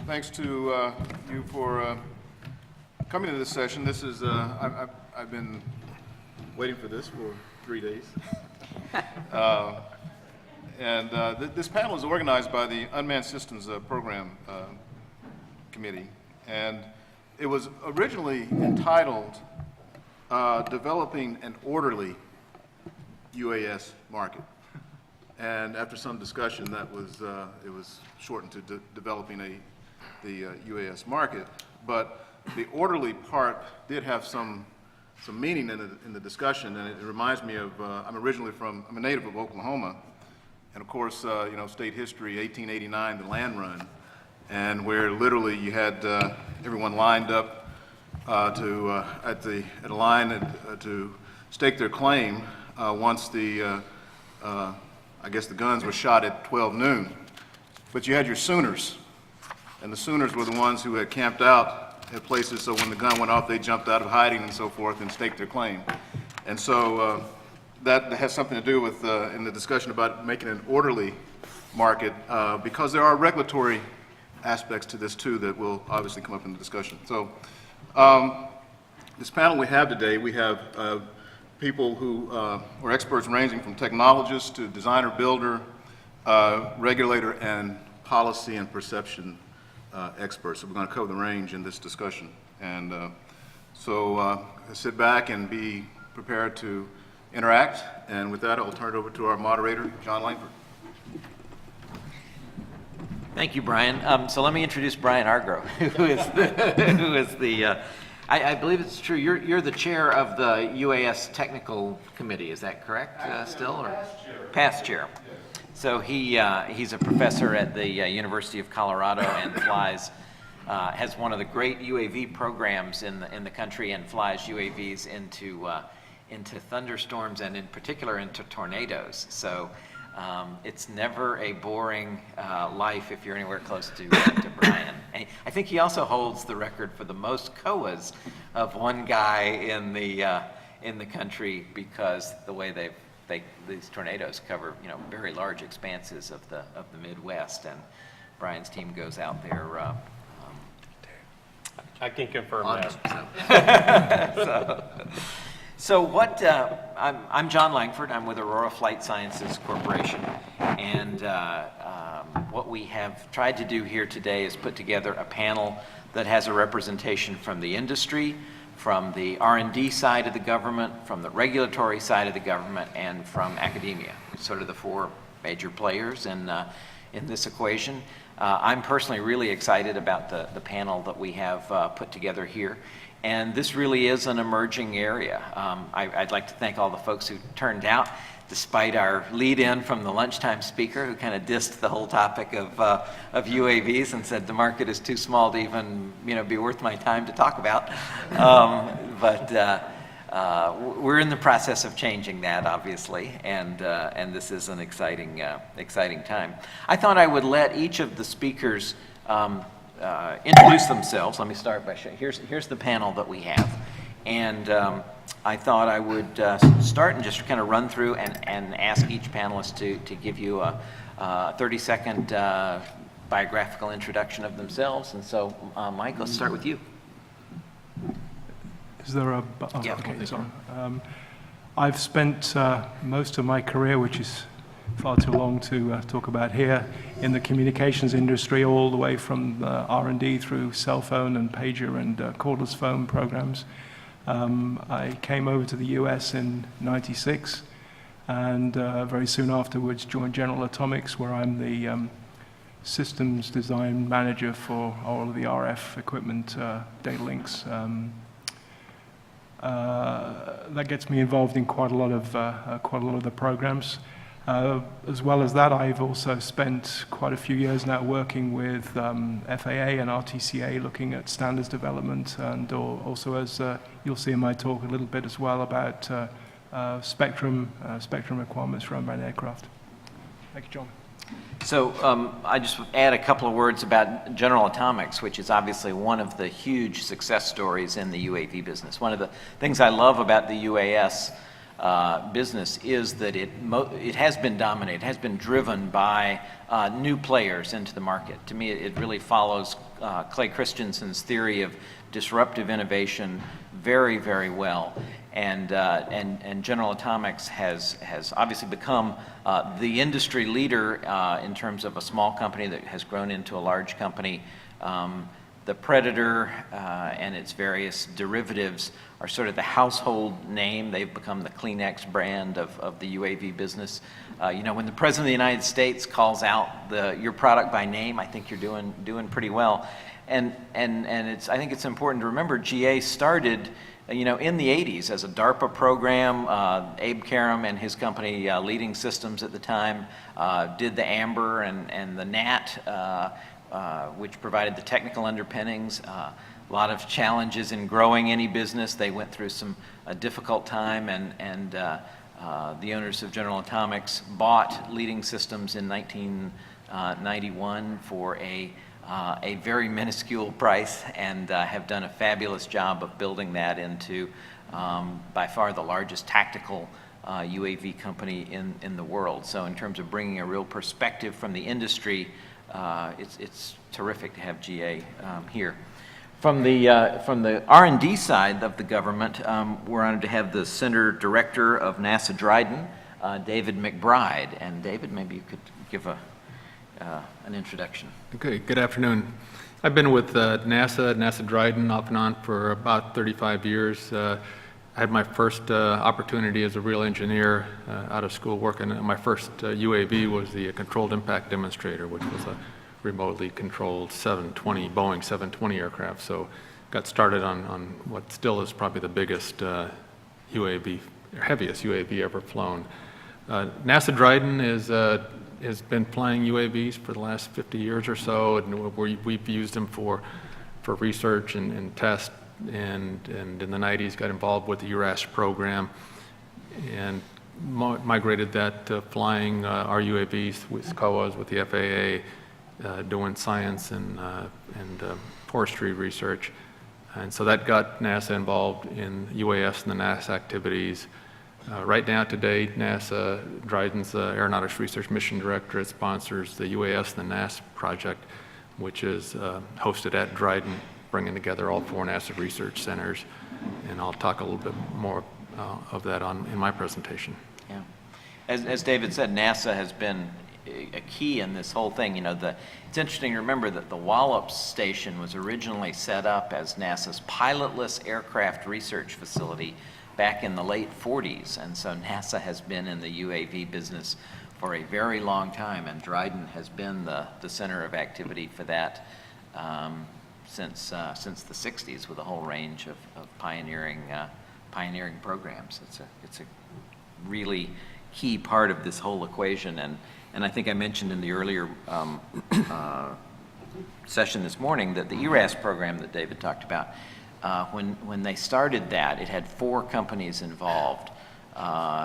Thanks to you for coming to this session. This is, I've been waiting for this for 3 days. This panel is organized by the Unmanned Systems Program Committee, and it was originally entitled Developing an Orderly UAS Market. And after some discussion, that was it was shortened to developing the UAS market. But the orderly part did have some meaning in the discussion, and it reminds me of I'm a native of Oklahoma, and of course you know, state history, 1889, the land run, and where literally you had everyone lined up at a line to stake their claim once the I guess the guns were shot at 12 noon. But you had your Sooners, and the Sooners were the ones who had camped out at places, so when the gun went off, they jumped out of hiding and so forth and staked their claim. And so that has something to do with, in the discussion about making an orderly market, because there are regulatory aspects to this too that will obviously come up in the discussion. So this panel we have today, we have people who are experts ranging from technologists to designer, builder, regulator, and policy and perception experts. So we're going to cover the range in this discussion. And so sit back and be prepared to interact. And with that, I'll turn it over to our moderator, John Langford. Thank you, Brian. So let me introduce Brian Argrove, who is the I believe it's true. You're the chair of the UAS Technical Committee. Is that correct? Still, or past chair? Yes. So he's a professor at the University of Colorado and flies has one of the great UAV programs in the country and flies UAVs into thunderstorms and in particular into tornadoes. So it's never a boring life if you're anywhere close to Brian. And I think he also holds the record for the most COAs of one guy in the country, because the way these tornadoes cover, you know, very large expanses of the Midwest, and Brian's team goes out there. I can confirm that. So what, I'm John Langford. I'm with Aurora Flight Sciences Corporation, and what we have tried to do here today is put together a panel that has a representation from the industry, from the R&D side of the government, from the regulatory side of the government, and from academia. It's sort of the four major players in this equation. I'm personally really excited about the panel that we have put together here. And this really is an emerging area. I'd like to thank all the folks who turned out, despite our lead-in from the lunchtime speaker, who kind of dissed the whole topic of UAVs and said the market is too small to even, you know, be worth my time to talk about. But we're in the process of changing that, obviously, and this is an exciting time. I thought I would let each of the speakers introduce themselves. Let me start by showing. Here's the panel that we have, and I thought I would start and just kind of run through and ask each panelist to give you a 30-second biographical introduction of themselves. And so, Mike, let's start with you. Is there a? Oh, yeah, okay, sorry. I've spent most of my career, which is far too long to talk about here, in the communications industry, all the way from R&D through cell phone and pager and cordless phone programs. I came over to the US in '96, and very soon afterwards joined General Atomics, where I'm the systems design manager for all of the RF equipment, data links. That gets me involved in quite a lot of the programs. As well as that, I've also spent quite a few years now working with FAA and RTCA, looking at standards development, and also, as you'll see in my talk, a little bit as well about spectrum requirements for unmanned aircraft. Thank you, John. So I just add a couple of words about General Atomics, which is obviously one of the huge success stories in the UAV business. One of the things I love about the UAS business is that it has been dominated, has been driven by new players into the market. To me, it really follows Clay Christensen's theory of disruptive innovation very, very well. And General Atomics has obviously become the industry leader in terms of a small company that has grown into a large company. The Predator and its various derivatives are sort of the household name. They've become the Kleenex brand of the UAV business. You know, when the President of the United States calls out your product by name, I think you're doing pretty well. And I think it's important to remember GA started, you know, in the 80s as a DARPA program. Abe Karam and his company, Leading Systems at the time, did the AMBER and the NAT, which provided the technical underpinnings. A lot of challenges in growing any business. They went through a difficult time, and the owners of General Atomics bought Leading Systems in 1991 for a very minuscule price, and have done a fabulous job of building that into by far the largest tactical UAV company in the world. So in terms of bringing a real perspective from the industry, it's terrific to have GA here. From the R&D side of the government, we're honored to have the Center Director of NASA Dryden, David McBride. And David, maybe you could give an introduction. Okay, good afternoon. I've been with NASA Dryden off and on for about 35 years. I had my first opportunity as a real engineer out of school working. My first UAV was the controlled impact demonstrator, which was a remotely controlled 720, Boeing 720 aircraft. So got started on what still is probably the biggest UAV, heaviest UAV ever flown. NASA Dryden has been flying UAVs for the last 50 years or so, and we've used them for research and test, and in the 90s got involved with the UAS program and migrated that to flying our UAVs with COAs, with the FAA, doing science and forestry research. And so that got NASA involved in UAS and the NASA activities. Right now today, NASA, Dryden's Aeronautics Research Mission Directorate, sponsors the UAS and the NASA project, which is hosted at Dryden, bringing together all 4 NASA research centers. And I'll talk a little bit more of that in my presentation. Yeah. As David said, NASA has been a key in this whole thing. You know, it's interesting to remember that the Wallops Station was originally set up as NASA's pilotless aircraft research facility back in the late 40s, and so NASA has been in the UAV business for a very long time, and Dryden has been the center of activity for that since the 60s, with a whole range of pioneering programs. It's a really key part of this whole equation, and I think I mentioned in the earlier session this morning that the ERAS program that David talked about, when they started that, it had 4 companies involved,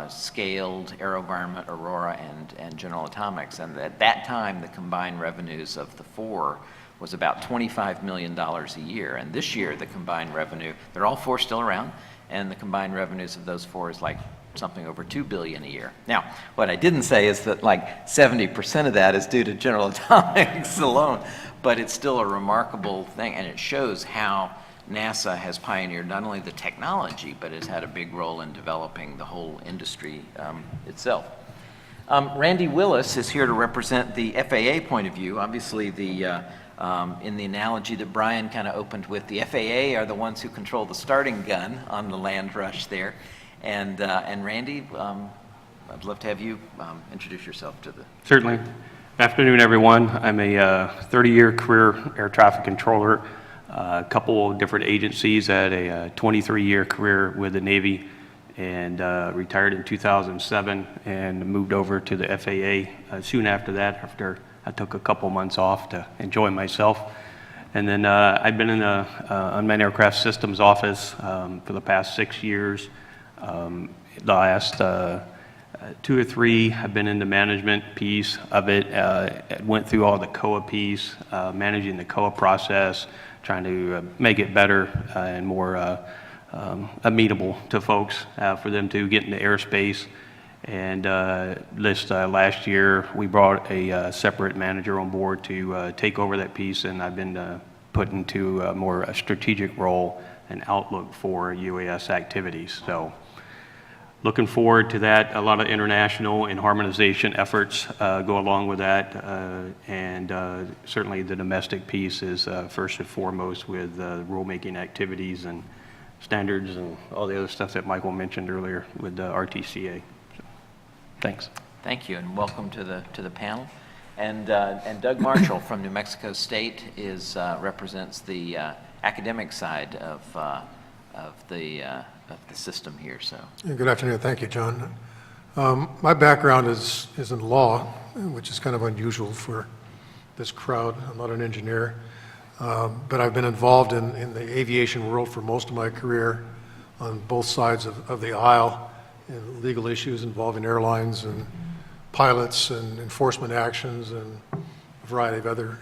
Scaled, AeroVironment, Aurora, and General Atomics. And at that time, the combined revenues of the 4 was about $25 million a year. And this year, the combined revenue, they're all 4 still around, and the combined revenues of those 4 is like something over $2 billion a year. Now, what I didn't say is that like 70% of that is due to General Atomics alone, but it's still a remarkable thing, and it shows how NASA has pioneered not only the technology, but has had a big role in developing the whole industry itself. Randy Willis is here to represent the FAA point of view. Obviously, in the analogy that Brian kind of opened with, the FAA are the ones who control the starting gun on the land rush there. And Randy, I'd love to have you introduce yourself to the... Certainly. Good afternoon, everyone. I'm a 30-year career air traffic controller, a couple of different agencies. I had a 23-year career with the Navy, and retired in 2007 and moved over to the FAA soon after that, after I took a couple months off to enjoy myself. And then I've been in the Unmanned Aircraft Systems office for the past 6 years. The last 2 or 3, I've been in the management piece of it. Went through all the COA piece, managing the COA process, trying to make it better and more amenable to folks for them to get into airspace. And last year, we brought a separate manager on board to take over that piece, and I've been put into a more strategic role and outlook for UAS activities. So looking forward to that. A lot of international and harmonization efforts go along with that, and certainly the domestic piece is first and foremost with rulemaking activities and standards and all the other stuff that Michael mentioned earlier with the RTCA. So, thanks. Thank you, and welcome to the panel. And Doug Marshall from New Mexico State represents the academic side of the system here. So. Good afternoon. Thank you, John. My background is in law, which is kind of unusual for this crowd. I'm not an engineer, but I've been involved in the aviation world for most of my career on both sides of the aisle in legal issues involving airlines and pilots and enforcement actions and a variety of other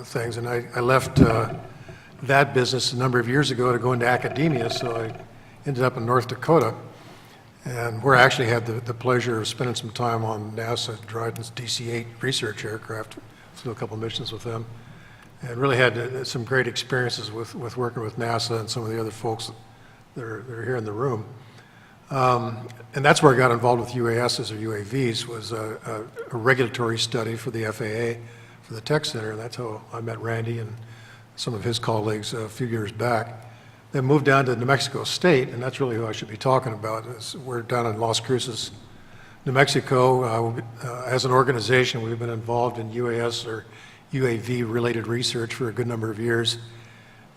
things. And I left that business a number of years ago to go into academia, so I ended up in North Dakota, and where I actually had the pleasure of spending some time on NASA Dryden's DC-8 research aircraft, flew a couple missions with them, and really had some great experiences with working with NASA and some of the other folks that are here in the room. And that's where I got involved with UASs or UAVs, was a regulatory study for the FAA for the Tech Center, and that's how I met Randy and some of his colleagues a few years back. Then moved down to New Mexico State, and that's really who I should be talking about. We're down in Las Cruces, New Mexico. As an organization, we've been involved in UAS or UAV-related research for a good number of years.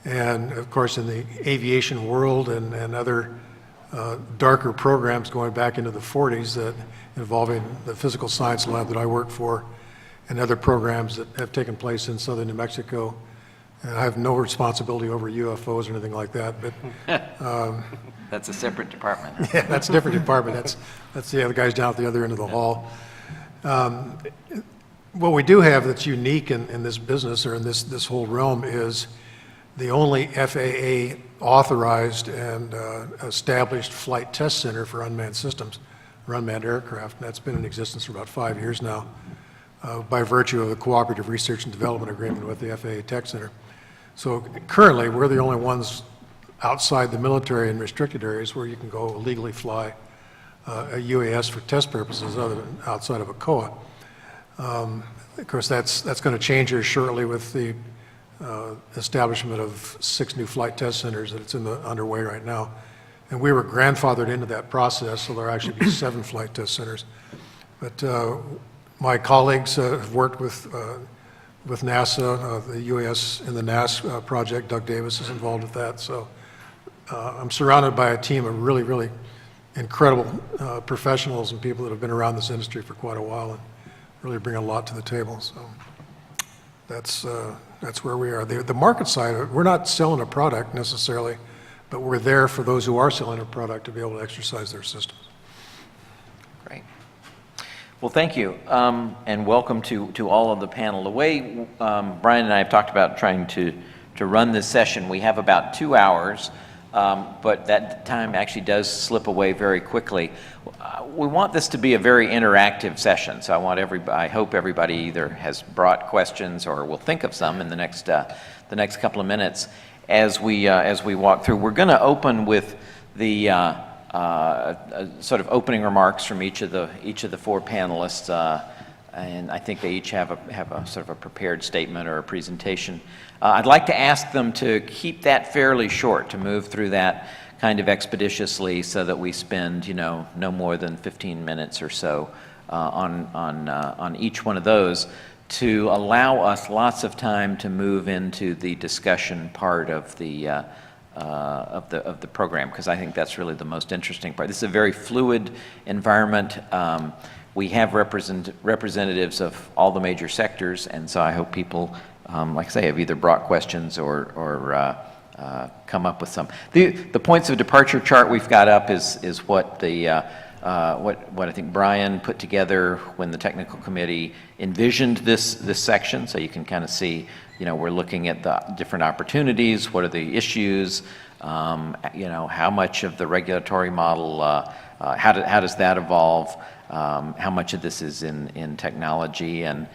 And of course, in the aviation world and other darker programs going back into the 40s that involving the physical science lab that I work for and other programs that have taken place in southern New Mexico. And I have no responsibility over UFOs or anything like that, but That's a separate department. yeah, that's a different department. That's the other guys down at the other end of the hall. What we do have that's unique in this business or in this whole realm is the only FAA authorized and established flight test center for unmanned systems, or unmanned aircraft. And that's been in existence for about 5 years now by virtue of the cooperative research and development agreement with the FAA Tech Center. So currently, we're the only ones outside the military and restricted areas where you can go legally fly a UAS for test purposes other than outside of a COA. Of course, that's going to change here shortly with the establishment of 6 new flight test centers that's underway right now. And we were grandfathered into that process, so there'll actually be 7 flight test centers. But my colleagues have worked with NASA, the UAS in the NAS project. Doug Davis is involved with that. So I'm surrounded by a team of really, really incredible professionals and people that have been around this industry for quite a while and really bring a lot to the table. So that's where we are. The market side, we're not selling a product necessarily, but we're there for those who are selling a product to be able to exercise their systems. Great. Well, thank you, and welcome to all of the panel. The way Brian and I have talked about trying to run this session, we have about 2 hours, but that time actually does slip away very quickly. We want this to be a very interactive session, so I hope everybody either has brought questions or will think of some in the next couple of minutes as we walk through. We're going to open with the sort of opening remarks from each of the 4 panelists, and I think they each have a sort of a prepared statement or a presentation. I'd like to ask them to keep that fairly short, to move through that kind of expeditiously, so that we spend no more than 15 minutes or so on each one of those, to allow us lots of time to move into the discussion part of the program, because I think that's really the most interesting part. This is a very fluid environment. We have representatives of all the major sectors, and so I hope people, like I say, have either brought questions or come up with some. The points of departure chart we've got up is what the what I think Brian put together when the technical committee envisioned this section. So you can kind of see, we're looking at the different opportunities, what are the issues, how much of the regulatory model, how does that evolve, how much of this is in technology, and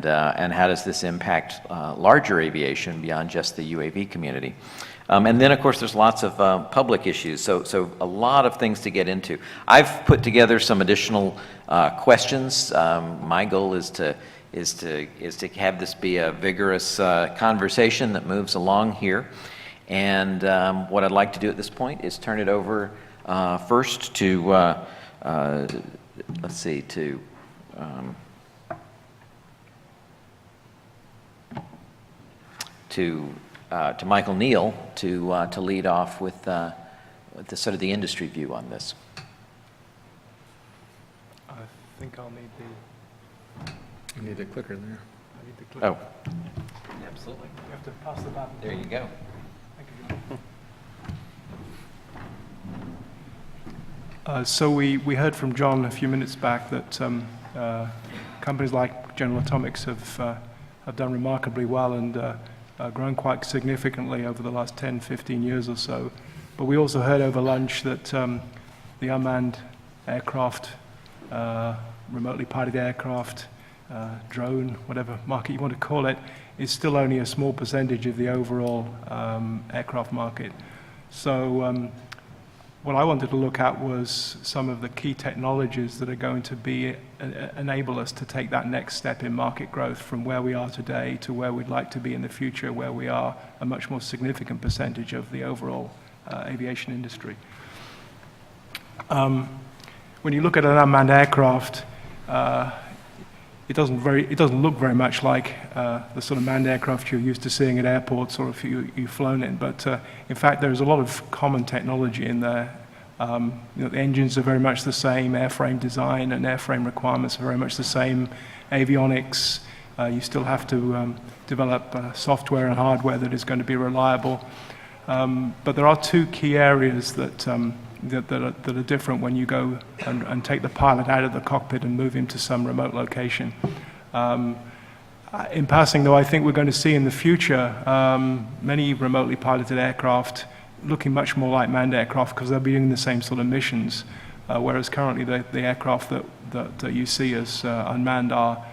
how does this impact larger aviation beyond just the UAV community. And then, of course, there's lots of public issues, so a lot of things to get into. I've put together some additional questions. My goal is to have this be a vigorous conversation that moves along here. And what I'd like to do at this point is turn it over first to, let's see, to Michael Neal to lead off with the sort of the industry view on this. I think I'll need You need a clicker there. I need the clicker. Oh, absolutely. You have to pass the button. There you go. Thank you. So we heard from John a few minutes back that companies like General Atomics have done remarkably well and grown quite significantly over the last 10, 15 years or so. But we also heard over lunch that the unmanned aircraft, remotely piloted aircraft, drone, whatever market you want to call it, is still only a small percentage of the overall aircraft market. So what I wanted to look at was some of the key technologies that are going to enable us to take that next step in market growth from where we are today to where we'd like to be in the future, where we are a much more significant percentage of the overall aviation industry. When you look at an unmanned aircraft, it doesn't look very much like the sort of manned aircraft you're used to seeing at airports or if you've flown in. But in fact, there's a lot of common technology in there. The engines are very much the same, airframe design and airframe requirements are very much the same. Avionics, you still have to develop software and hardware that is going to be reliable. But there are two key areas that are different when you go and take the pilot out of the cockpit and move him to some remote location. In passing, though, I think we're going to see in the future many remotely piloted aircraft looking much more like manned aircraft because they'll be doing the same sort of missions, whereas currently the aircraft that you see as unmanned are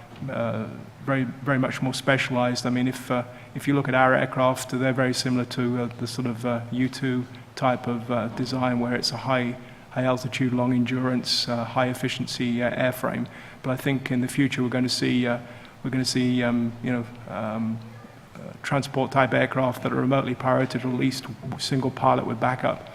very, very much more specialized. I mean, if you look at our aircraft, they're very similar to the sort of U-2 type of design where it's a high altitude, long endurance, high efficiency airframe. But I think in the future we're going to see transport type aircraft that are remotely piloted, or at least single pilot with backup.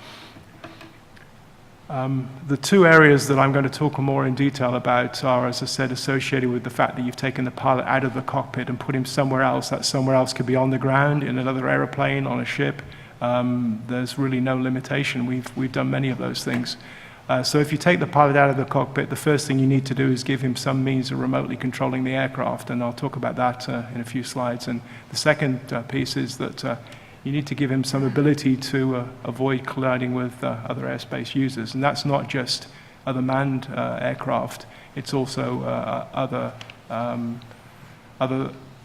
The two areas that I'm going to talk more in detail about are, as I said, associated with the fact that you've taken the pilot out of the cockpit and put him somewhere else. That somewhere else could be on the ground, in another aeroplane, on a ship. There's really no limitation. We've done many of those things. So if you take the pilot out of the cockpit, the first thing you need to do is give him some means of remotely controlling the aircraft, and I'll talk about that in a few slides. And the second piece is that you need to give him some ability to avoid colliding with other airspace users, and that's not just other manned aircraft, it's also other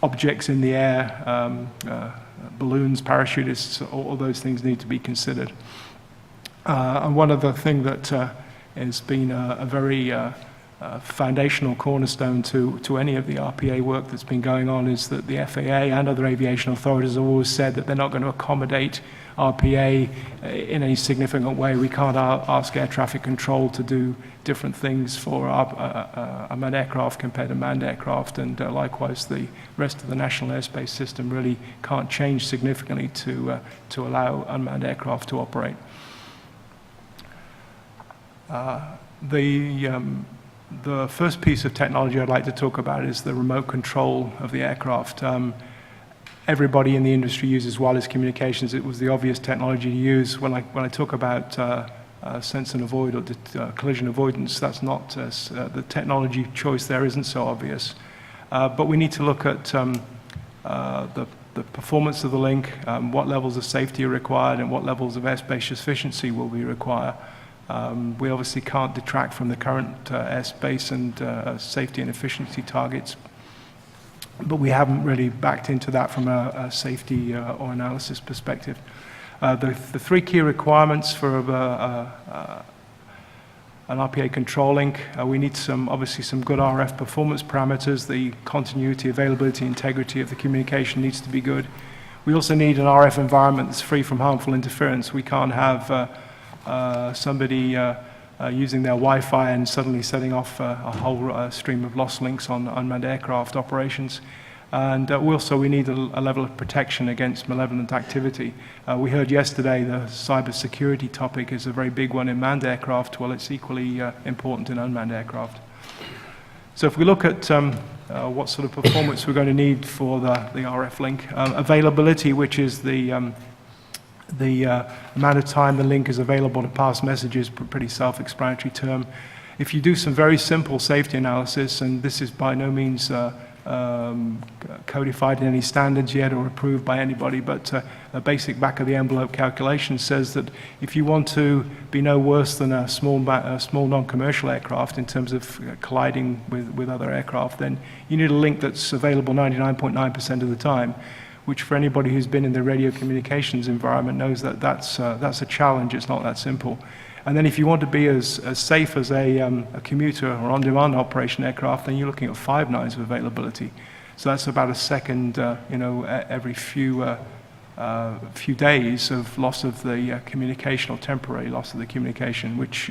objects in the air, balloons, parachutists, all those things need to be considered. And one other thing that has been a very foundational cornerstone to any of the RPA work that's been going on is that the FAA and other aviation authorities have always said that they're not going to accommodate RPA in any significant way. We can't ask air traffic control to do different things for unmanned aircraft compared to manned aircraft, and likewise the rest of the national airspace system really can't change significantly to allow unmanned aircraft to operate. The first piece of technology I'd like to talk about is the remote control of the aircraft. Everybody in the industry uses wireless communications. It was the obvious technology to use. When I talk about sense and avoid or collision avoidance, that's not the technology choice there isn't so obvious. But we need to look at the performance of the link, what levels of safety are required, and what levels of airspace efficiency will we require. We obviously can't detract from the current airspace and safety and efficiency targets, but we haven't really backed into that from a safety or analysis perspective. The three key requirements for an RPA control link, we need obviously some good RF performance parameters. The continuity, availability, integrity of the communication needs to be good. We also need an RF environment that's free from harmful interference. We can't have somebody using their Wi-Fi and suddenly setting off a whole stream of lost links on unmanned aircraft operations. And also we need a level of protection against malevolent activity. We heard yesterday the cybersecurity topic is a very big one in manned aircraft. Well, it's equally important in unmanned aircraft. So if we look at what sort of performance we're going to need for the RF link, availability, which is the amount of time the link is available to pass messages, pretty self-explanatory term. If you do some very simple safety analysis, and this is by no means codified in any standards yet or approved by anybody, but a basic back-of-the-envelope calculation says that if you want to be no worse than a small non-commercial aircraft in terms of colliding with other aircraft, then you need a link that's available 99.9% of the time, which for anybody who's been in the radio communications environment knows that that's a challenge. It's not that simple. And then if you want to be as safe as a commuter or on-demand operation aircraft, then you're looking at 5 nines of availability. So that's about a second, every few days of loss of the communication or temporary loss of the communication, which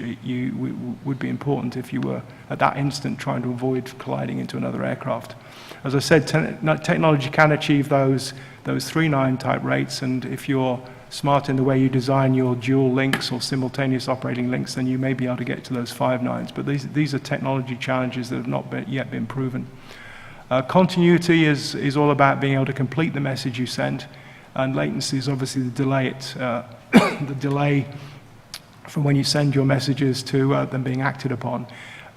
would be important if you were at that instant trying to avoid colliding into another aircraft. As I said, technology can achieve those 3-9 type rates, and if you're smart in the way you design your dual links or simultaneous operating links, then you may be able to get to those 5 nines. But these are technology challenges that have not yet been proven. Continuity is all about being able to complete the message you send, and latency is obviously the delay. The delay from when you send your messages to them being acted upon.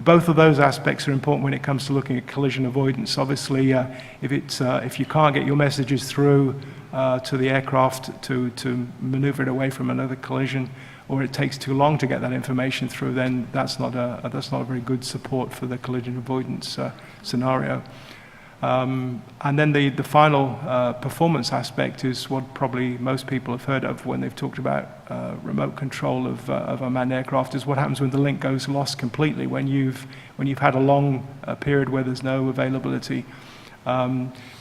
Both of those aspects are important when it comes to looking at collision avoidance. Obviously, if you can't get your messages through to the aircraft to maneuver it away from another collision, or it takes too long to get that information through, then that's not a very good support for the collision avoidance scenario. And then the final performance aspect is what probably most people have heard of when they've talked about remote control of a manned aircraft, is what happens when the link goes lost completely, when you've had a long period where there's no availability.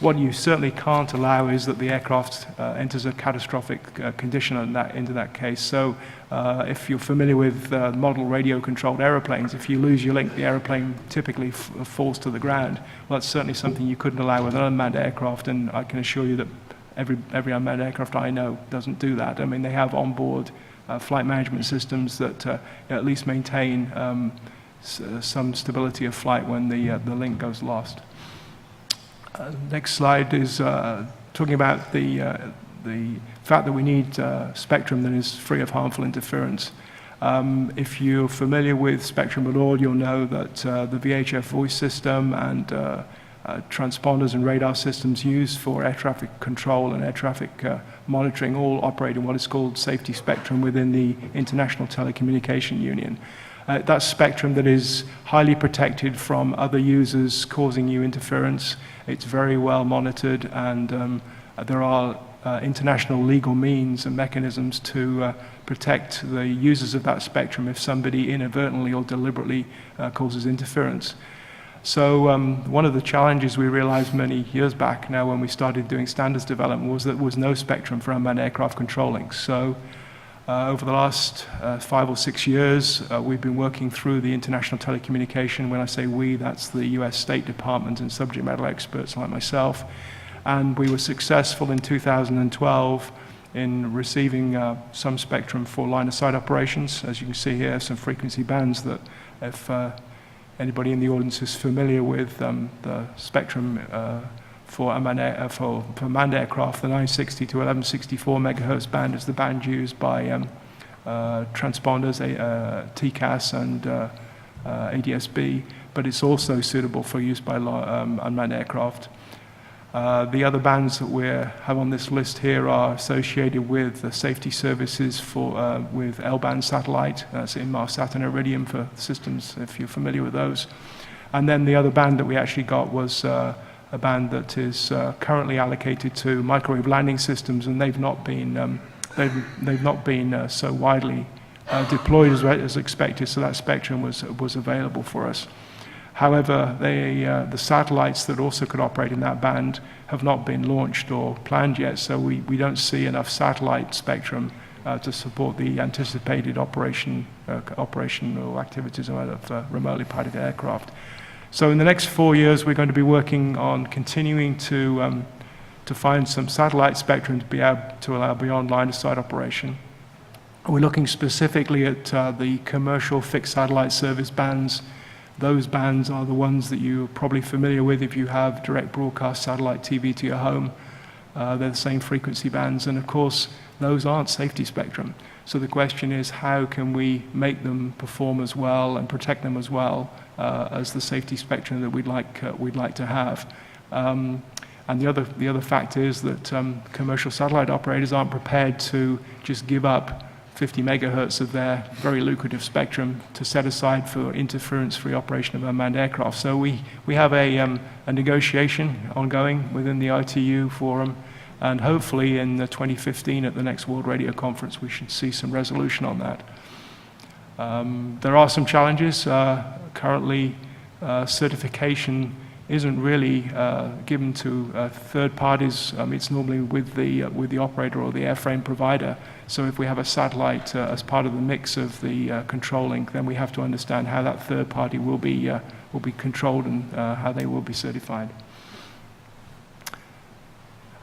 What you certainly can't allow is that the aircraft enters a catastrophic condition into that case. So if you're familiar with model radio-controlled aeroplanes, if you lose your link, the aeroplane typically falls to the ground. Well, that's certainly something you couldn't allow with an unmanned aircraft, and I can assure you that every unmanned aircraft I know doesn't do that. I mean, they have onboard flight management systems that at least maintain some stability of flight when the link goes lost. Next slide is talking about the fact that we need spectrum that is free of harmful interference. If you're familiar with spectrum at all, you'll know that the VHF voice system and transponders and radar systems used for air traffic control and air traffic monitoring all operate in what is called safety spectrum within the International Telecommunication Union. That's spectrum that is highly protected from other users causing you interference. It's very well monitored, and there are international legal means and mechanisms to protect the users of that spectrum if somebody inadvertently or deliberately causes interference. So one of the challenges we realized many years back now when we started doing standards development was that there was no spectrum for unmanned aircraft controlling. So over the last 5 or 6 years, we've been working through the international telecommunication. When I say we, that's the US State Department and subject matter experts like myself. And we were successful in 2012 in receiving some spectrum for line-of-sight operations. As you can see here, some frequency bands that if anybody in the audience is familiar with the spectrum for manned aircraft, the 960 to 1164 megahertz band is the band used by transponders, TCAS and ADSB, but it's also suitable for use by unmanned aircraft. The other bands that we have on this list here are associated with the safety services with L-band satellite. That's Inmarsat and Iridium for systems, if you're familiar with those. And then the other band that we actually got was a band that is currently allocated to microwave landing systems, and they've not been so widely deployed as expected. So that spectrum was available for us. However, the satellites that also could operate in that band have not been launched or planned yet, so we don't see enough satellite spectrum to support the anticipated operational activities of remotely piloted aircraft. So in the next 4 years, we're going to be working on continuing to find some satellite spectrum to be able to allow beyond line-of-sight operation. We're looking specifically at the commercial fixed satellite service bands. Those bands are the ones that you're probably familiar with if you have direct broadcast satellite TV to your home. They're the same frequency bands, and of course, those aren't safety spectrum. So the question is, how can we make them perform as well and protect them as well as the safety spectrum that we'd like to have? And the other fact is that commercial satellite operators aren't prepared to just give up 50 megahertz of their very lucrative spectrum to set aside for interference-free operation of unmanned aircraft. So we have a negotiation ongoing within the ITU forum, and hopefully in 2015 at the next World Radio Conference we should see some resolution on that. There are some challenges. Currently, certification isn't really given to third parties. It's normally with the operator or the airframe provider. So if we have a satellite as part of the mix of the control link, then we have to understand how that third party will be controlled and how they will be certified.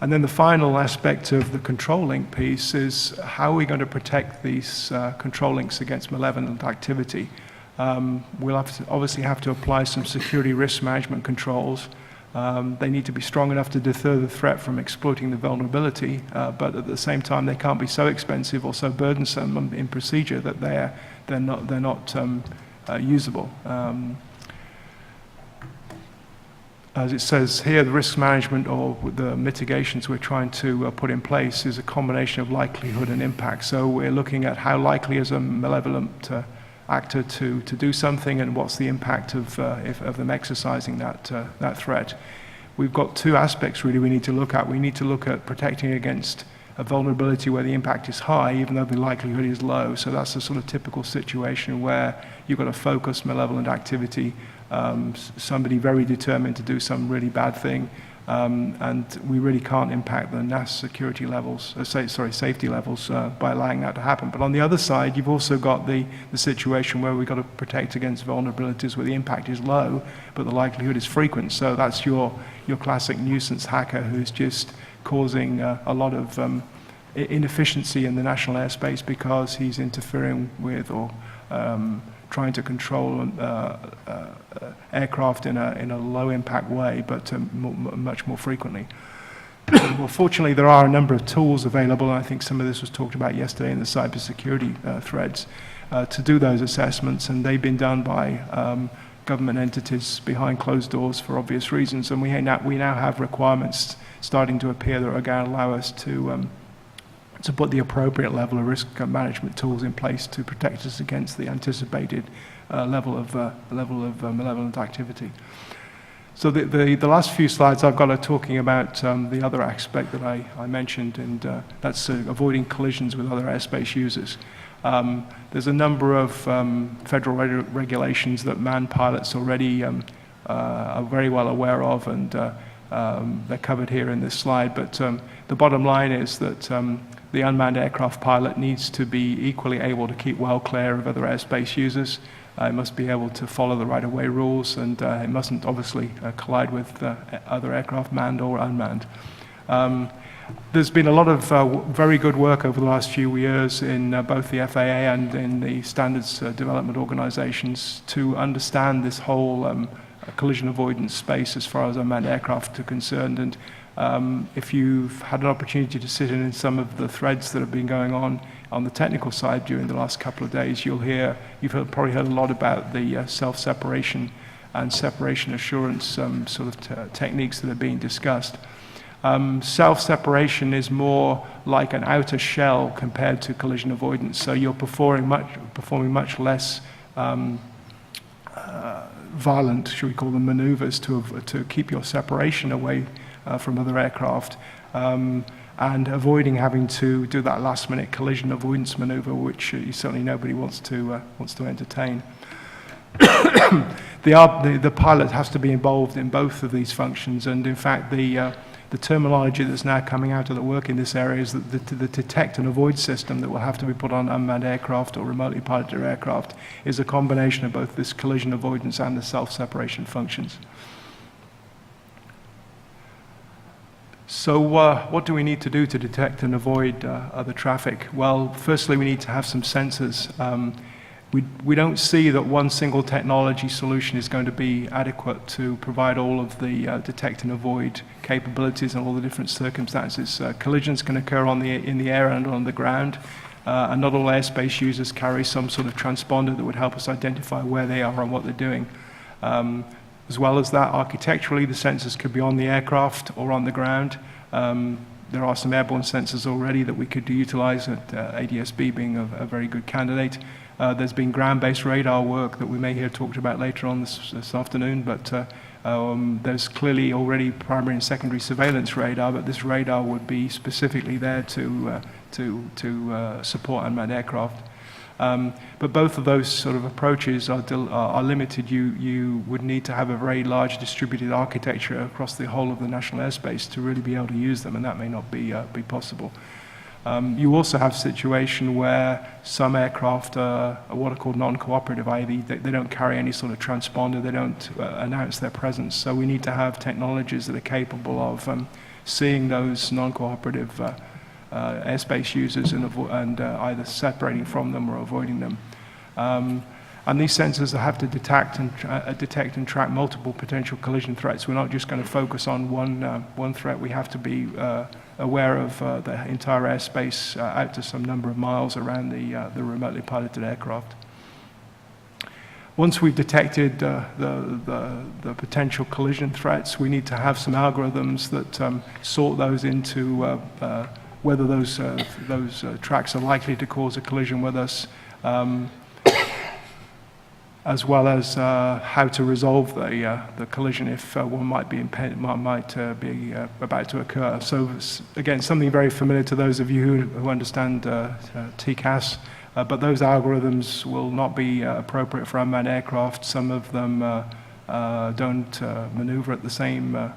And then the final aspect of the control link piece is how are we going to protect these control links against malevolent activity? We'll obviously have to apply some security risk management controls. They need to be strong enough to deter the threat from exploiting the vulnerability, but at the same time they can't be so expensive or so burdensome in procedure that they're not usable. As it says here, the risk management or the mitigations we're trying to put in place is a combination of likelihood and impact. So we're looking at how likely is a malevolent actor to do something, and what's the impact of them exercising that threat. We've got two aspects really we need to look at. We need to look at protecting against a vulnerability where the impact is high, even though the likelihood is low. So that's a sort of typical situation where you've got a focused malevolent activity, somebody very determined to do some really bad thing, and we really can't impact the NAS security levels, safety levels by allowing that to happen. But on the other side, you've also got the situation where we've got to protect against vulnerabilities where the impact is low, but the likelihood is frequent. So that's your classic nuisance hacker who's just causing a lot of inefficiency in the national airspace because he's interfering with or trying to control aircraft in a low-impact way, but much more frequently. Well, fortunately, there are a number of tools available, and I think some of this was talked about yesterday in the cybersecurity threads, to do those assessments, and they've been done by government entities behind closed doors for obvious reasons, and we now have requirements starting to appear that are going to allow us to put the appropriate level of risk management tools in place to protect us against the anticipated level of malevolent activity. So the last few slides I've got are talking about the other aspect that I mentioned, and that's avoiding collisions with other airspace users. There's a number of federal regulations that manned pilots already are very well aware of, and they're covered here in this slide. But the bottom line is that the unmanned aircraft pilot needs to be equally able to keep well clear of other airspace users. It must be able to follow the right-of-way rules, and it mustn't obviously collide with other aircraft, manned or unmanned. There's been a lot of very good work over the last few years in both the FAA and in the standards development organizations to understand this whole collision avoidance space as far as unmanned aircraft are concerned. And if you've had an opportunity to sit in some of the threads that have been going on the technical side during the last couple of days, you've probably heard a lot about the self-separation and separation assurance sort of techniques that are being discussed. Self-separation is more like an outer shell compared to collision avoidance. So you're performing much less violent, should we call them, maneuvers to keep your separation away from other aircraft, and avoiding having to do that last-minute collision avoidance maneuver, which certainly nobody wants to entertain. The pilot has to be involved in both of these functions, and in fact, the terminology that's now coming out of the work in this area is that the detect and avoid system that will have to be put on unmanned aircraft or remotely piloted aircraft is a combination of both this collision avoidance and the self-separation functions. So what do we need to do to detect and avoid other traffic? Well, firstly, we need to have some sensors. We don't see that one single technology solution is going to be adequate to provide all of the detect and avoid capabilities and all the different circumstances. Collisions can occur in the air and on the ground, and not all airspace users carry some sort of transponder that would help us identify where they are and what they're doing. As well as that, architecturally, the sensors could be on the aircraft or on the ground. There are some airborne sensors already that we could utilize, ADS-B being a very good candidate. There's been ground-based radar work that we may hear talked about later on this afternoon, but there's clearly already primary and secondary surveillance radar, but this radar would be specifically there to support unmanned aircraft. But both of those sort of approaches are limited. You would need to have a very large distributed architecture across the whole of the national airspace to really be able to use them, and that may not be possible. You also have a situation where some aircraft are what are called non-cooperative, i.e. they don't carry any sort of transponder, they don't announce their presence. So we need to have technologies that are capable of seeing those non-cooperative airspace users and either separating from them or avoiding them. And these sensors have to detect and track multiple potential collision threats. We're not just going to focus on one threat. We have to be aware of the entire airspace out to some number of miles around the remotely piloted aircraft. Once we've detected the potential collision threats, we need to have some algorithms that sort those into whether those tracks are likely to cause a collision with us, as well as how to resolve the collision if one might be about to occur. So again, something very familiar to those of you who understand TCAS, but those algorithms will not be appropriate for unmanned aircraft. Some of them don't maneuver at the same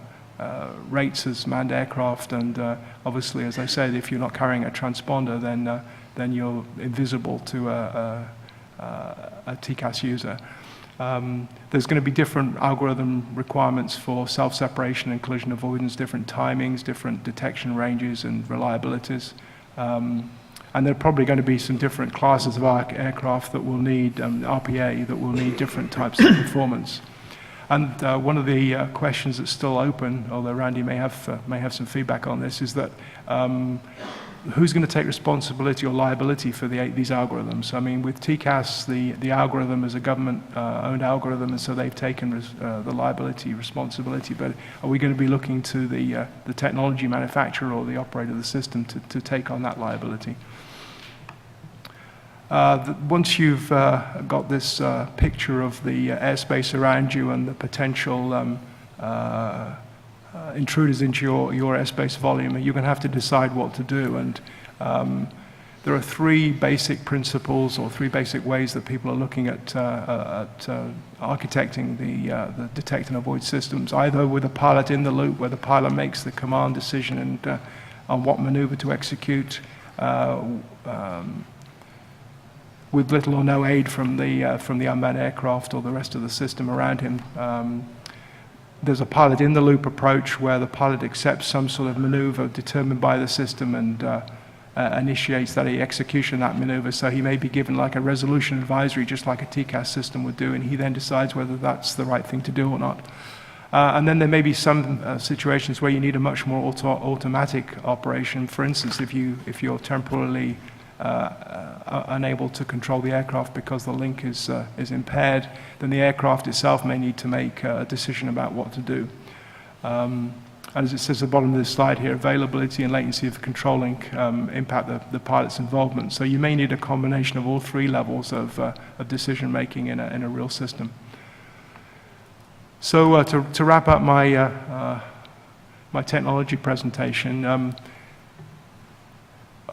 rates as manned aircraft, and obviously, as I said, if you're not carrying a transponder, then you're invisible to a TCAS user. There's going to be different algorithm requirements for self-separation and collision avoidance, different timings, different detection ranges and reliabilities. And there are probably going to be some different classes of aircraft that will need, RPA, that will need different types of performance. And one of the questions that's still open, although Randy may have some feedback on this, is that who's going to take responsibility or liability for these algorithms? I mean, with TCAS, the algorithm is a government-owned algorithm, and so they've taken the liability responsibility. But are we going to be looking to the technology manufacturer or the operator of the system to take on that liability? Once you've got this picture of the airspace around you and the potential intruders into your airspace volume, you're going to have to decide what to do. And there are three basic principles or three basic ways that people are looking at architecting the detect and avoid systems, either with a pilot in the loop, where the pilot makes the command decision and on what maneuver to execute, with little or no aid from the unmanned aircraft or the rest of the system around him. There's a pilot in the loop approach where the pilot accepts some sort of maneuver determined by the system and initiates that execution of that maneuver. So he may be given like a resolution advisory, just like a TCAS system would do, and he then decides whether that's the right thing to do or not. And then there may be some situations where you need a much more automatic operation. For instance, if you're temporarily unable to control the aircraft because the link is impaired, then the aircraft itself may need to make a decision about what to do. as it says at the bottom of this slide here, availability and latency of controlling impact the pilot's involvement. So you may need a combination of all three levels of decision making in a real system. So to wrap up my my technology presentation,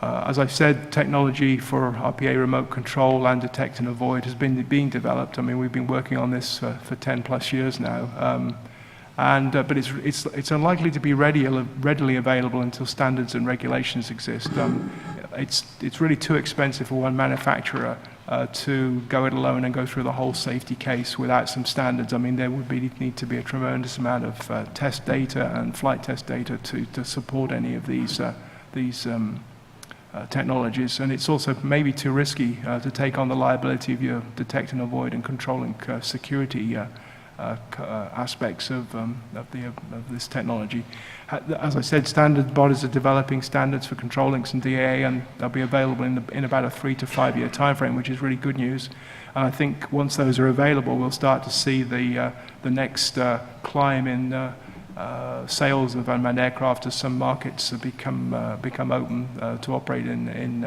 as I've said, technology for RPA remote control and detect and avoid has been being developed. I mean, we've been working on this for 10 plus years now. But it's unlikely to be readily available until standards and regulations exist. It's really too expensive for one manufacturer to go it alone and go through the whole safety case without some standards. I mean, there would need to be a tremendous amount of test data and flight test data to support any of these technologies, and it's also maybe too risky to take on the liability of your detect and avoid and controlling security aspects of this technology. As I said, standard bodies are developing standards for control links and DAA, and they'll be available in about a 3 to 5 year time frame, which is really good news. And I think once those are available, we'll start to see the next climb in sales of unmanned aircraft as some markets become open to operate in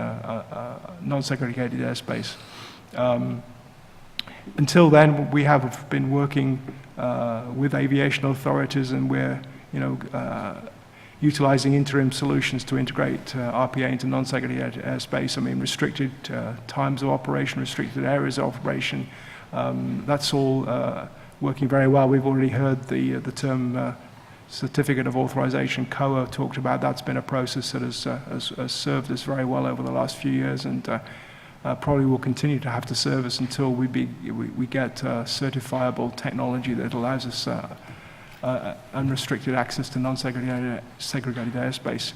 non-segregated airspace. Until then, we have been working with aviation authorities, and we're utilizing interim solutions to integrate RPA into non-segregated airspace. I mean, restricted times of operation, restricted areas of operation. That's all working very well. We've already heard the term Certificate of Authorization, COA, talked about. That's been a process that has served us very well over the last few years, and probably will continue to have to serve us until we get certifiable technology that allows us unrestricted access to non-segregated airspace.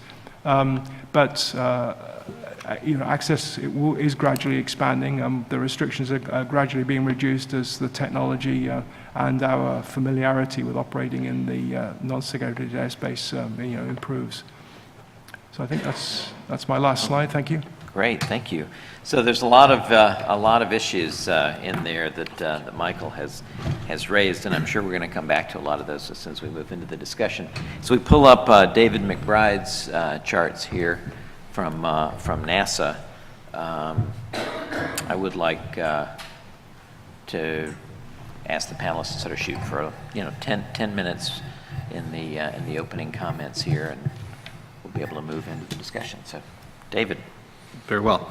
Access is gradually expanding. The restrictions are gradually being reduced as the technology and our familiarity with operating in the non-segregated airspace improves. So I think that's my last slide. Thank you. Great, thank you. So there's a lot of issues in there that Michael has raised, and I'm sure we're going to come back to a lot of those as soon as we move into the discussion. So we pull up David McBride's charts here from NASA. I would like to ask the panelists to sort of shoot for 10 minutes in the opening comments here, and we'll be able to move into the discussion. So, David. Very well.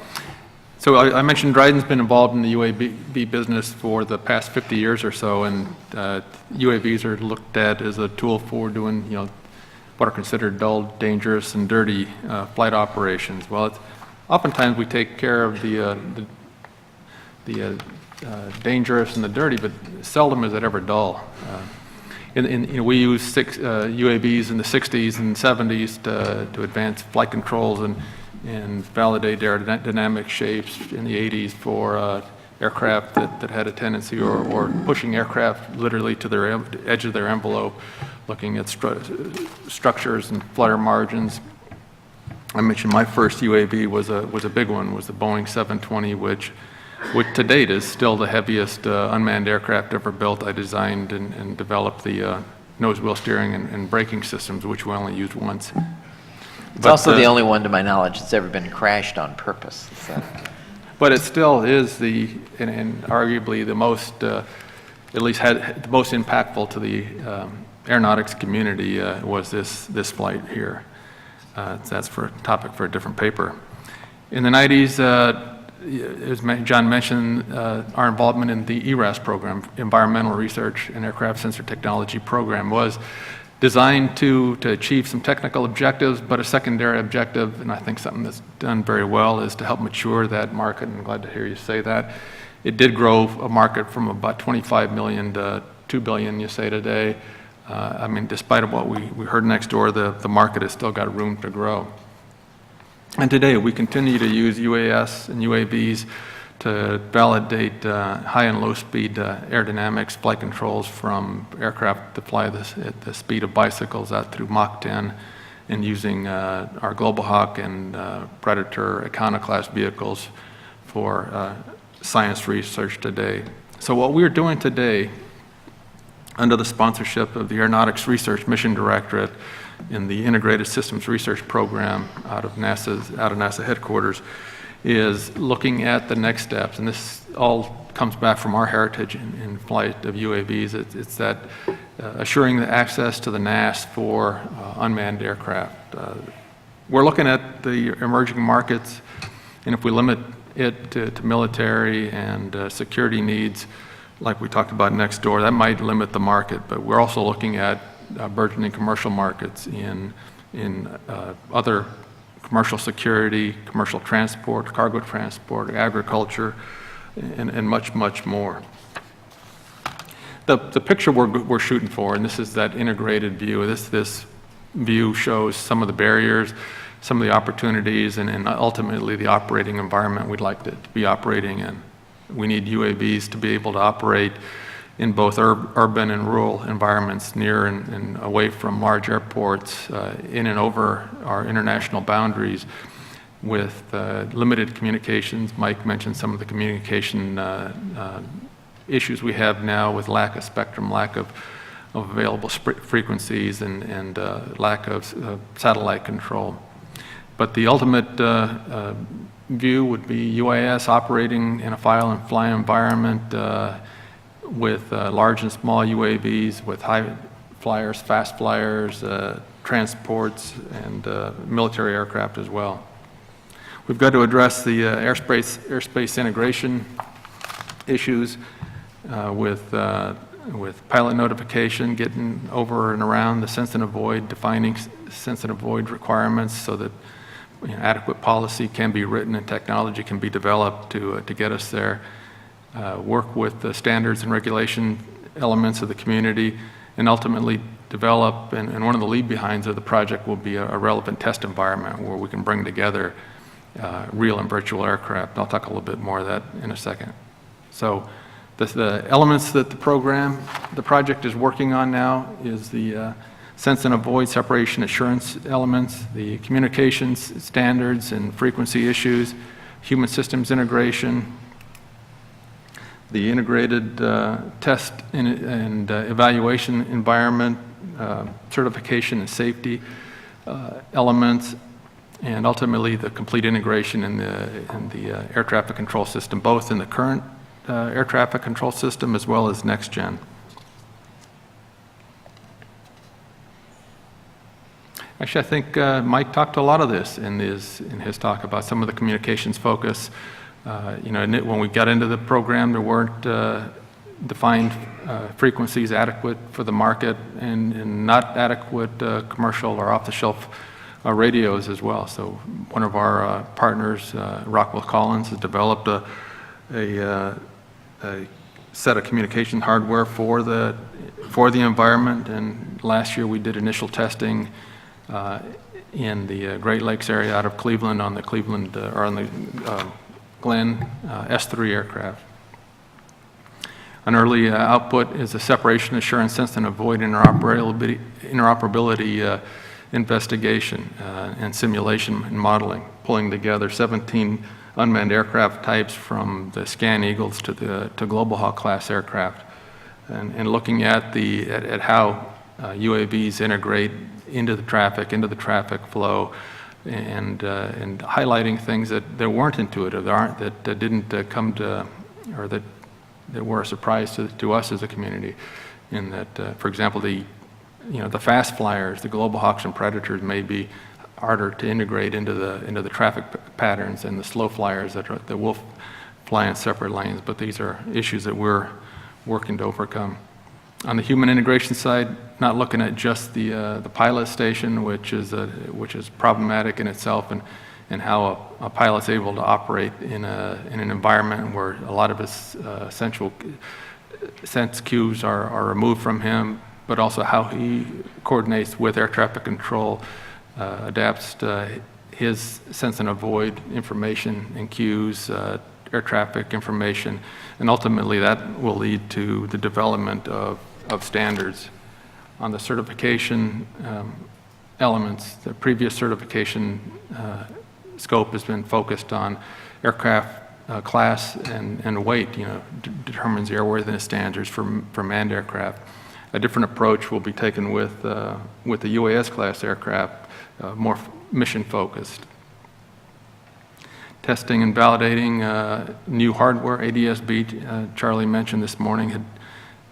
So I mentioned Dryden's been involved in the UAV business for the past 50 years or so, and UAVs are looked at as a tool for doing, what are considered dull, dangerous, and dirty flight operations. Well, oftentimes we take care of the dangerous and the dirty, but seldom is it ever dull. We used UAVs in the 60s and 70s to advance flight controls and validate aerodynamic shapes in the 80s for aircraft that had a tendency or pushing aircraft literally to their edge of their envelope, looking at structures and flutter margins. I mentioned my first UAV was a big one, was the Boeing 720, which to date is still the heaviest unmanned aircraft ever built. I designed and developed the nose wheel steering and braking systems, which we only used once. It's also the only one, to my knowledge, that's ever been crashed on purpose. So. But it still is and arguably the most, at least had the most impactful to the aeronautics community was this flight here. That's for a topic for a different paper. In the 90s, as John mentioned, our involvement in the ERAS program, Environmental Research and Aircraft Sensor Technology program, was designed to achieve some technical objectives, but a secondary objective, and I think something that's done very well, is to help mature that market. And I'm glad to hear you say that. It did grow a market from about 25 million to 2 billion, you say today. I mean, despite of what we heard next door, the market has still got room to grow. And today we continue to use UAS and UAVs to validate high and low speed aerodynamics flight controls from aircraft that fly at the speed of bicycles out through Mach 10, and using our Global Hawk and Predator Iconoclast vehicles for science research today. So what we're doing today, under the sponsorship of the Aeronautics Research Mission Directorate, in the Integrated Systems Research Program out of NASA headquarters, is looking at the next steps. And this all comes back from our heritage in flight of UAVs. It's that assuring the access to the NAS for unmanned aircraft. We're looking at the emerging markets, and if we limit it to military and security needs, like we talked about next door, that might limit the market. But we're also looking at burgeoning commercial markets in other commercial security, commercial transport, cargo transport, agriculture, and much, much more. The picture we're shooting for, and this is that integrated view. This view shows some of the barriers, some of the opportunities, and ultimately the operating environment we'd like to be operating in. We need UAVs to be able to operate in both urban and rural environments, near and away from large airports, in and over our international boundaries, with limited communications. Mike mentioned some of the communication issues we have now with lack of spectrum, lack of available frequencies, and lack of satellite control. But the ultimate view would be UAS operating in a file and fly environment with large and small UAVs, with high flyers, fast flyers, transports, and military aircraft as well. We've got to address the airspace integration issues with pilot notification, getting over and around the sense and avoid, defining sense and avoid requirements so that adequate policy can be written and technology can be developed to get us there. Work with the standards and regulation elements of the community, and ultimately develop, and one of the lead behinds of the project will be a relevant test environment where we can bring together real and virtual aircraft. I'll talk a little bit more of that in a second. So the elements that the project is working on now is the sense and avoid separation assurance elements, the communications standards and frequency issues, human systems integration, the integrated test and evaluation environment, certification and safety elements, and ultimately the complete integration in the air traffic control system, both in the current air traffic control system as well as next gen. Actually, I think Mike talked a lot of this in his talk about some of the communications focus. When we got into the program, there weren't defined frequencies adequate for the market, and not adequate commercial or off-the-shelf radios as well. So one of our partners, Rockwell Collins, has developed a set of communication hardware for the environment, and last year we did initial testing in the Great Lakes area out of Cleveland on the Glenn S3 aircraft. An early output is a separation assurance sense and avoid interoperability investigation and simulation and modeling, pulling together 17 unmanned aircraft types from the Scan Eagles to Global Hawk class aircraft, and looking at how UAVs integrate into the traffic flow, and highlighting things that weren't intuitive, that didn't come to, or that were a surprise to us as a community. In that, for example, the fast flyers, the Global Hawks and Predators, may be harder to integrate into the traffic patterns than the slow flyers that will fly in separate lanes. But these are issues that we're working to overcome. On the human integration side, not looking at just the pilot station, which is problematic in itself, and how a pilot's able to operate in an environment where a lot of his essential sense cues are removed from him, but also how he coordinates with air traffic control, adapts to his sense and avoid information and cues, air traffic information, and ultimately that will lead to the development of standards. On the certification elements, the previous certification scope has been focused on aircraft class and weight, determines the airworthiness standards for manned aircraft. a different approach will be taken with the UAS class aircraft, more mission focused. Testing and validating new hardware. ADS-B, Charlie mentioned this morning,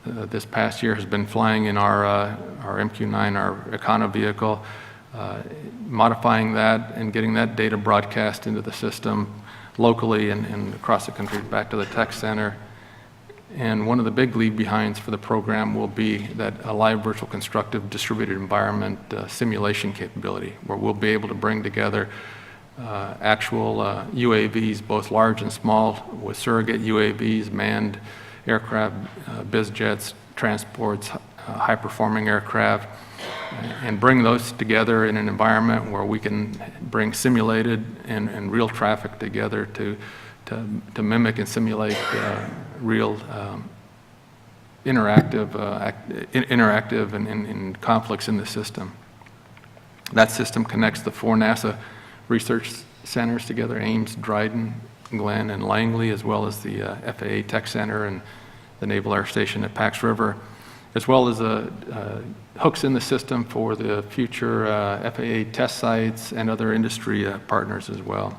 this past year has been flying in our MQ-9, our Econo vehicle, modifying that and getting that data broadcast into the system locally and across the country back to the tech center. And one of the big leave behinds for the program will be that a live virtual constructive distributed environment simulation capability, where we'll be able to bring together actual UAVs, both large and small, with surrogate UAVs, manned aircraft, biz jets, transports, high-performing aircraft, and bring those together in an environment where we can bring simulated and real traffic together to mimic and simulate real interactive and conflicts in the system. That system connects the 4 NASA research centers together, Ames, Dryden, Glenn, and Langley, as well as the FAA Tech Center and the Naval Air Station at Pax River, as well as hooks in the system for the future FAA test sites and other industry partners as well.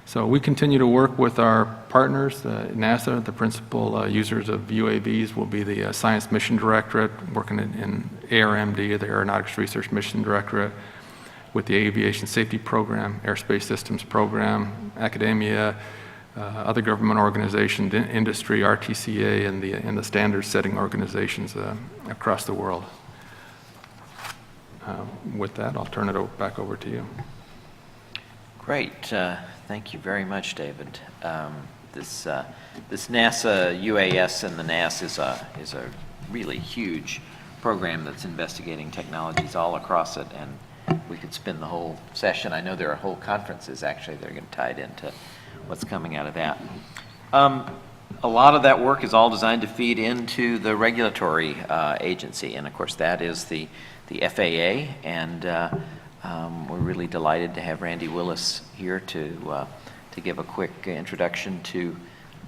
So we continue to work with our partners. NASA, the principal users of UAVs, will be the Science Mission Directorate, working in ARMD, the Aeronautics Research Mission Directorate, with the Aviation Safety Program, Airspace Systems Program, academia, other government organizations, industry, RTCA, and the standard setting organizations across the world. With that, I'll turn it back over to you. Great. Thank you very much, David. This NASA UAS and the NAS is a really huge program that's investigating technologies all across it, and we could spend the whole session. I know there are whole conferences actually that are going to tie it into what's coming out of that. A lot of that work is all designed to feed into the regulatory agency, and of course that is the FAA, and we're really delighted to have Randy Willis here to give a quick introduction to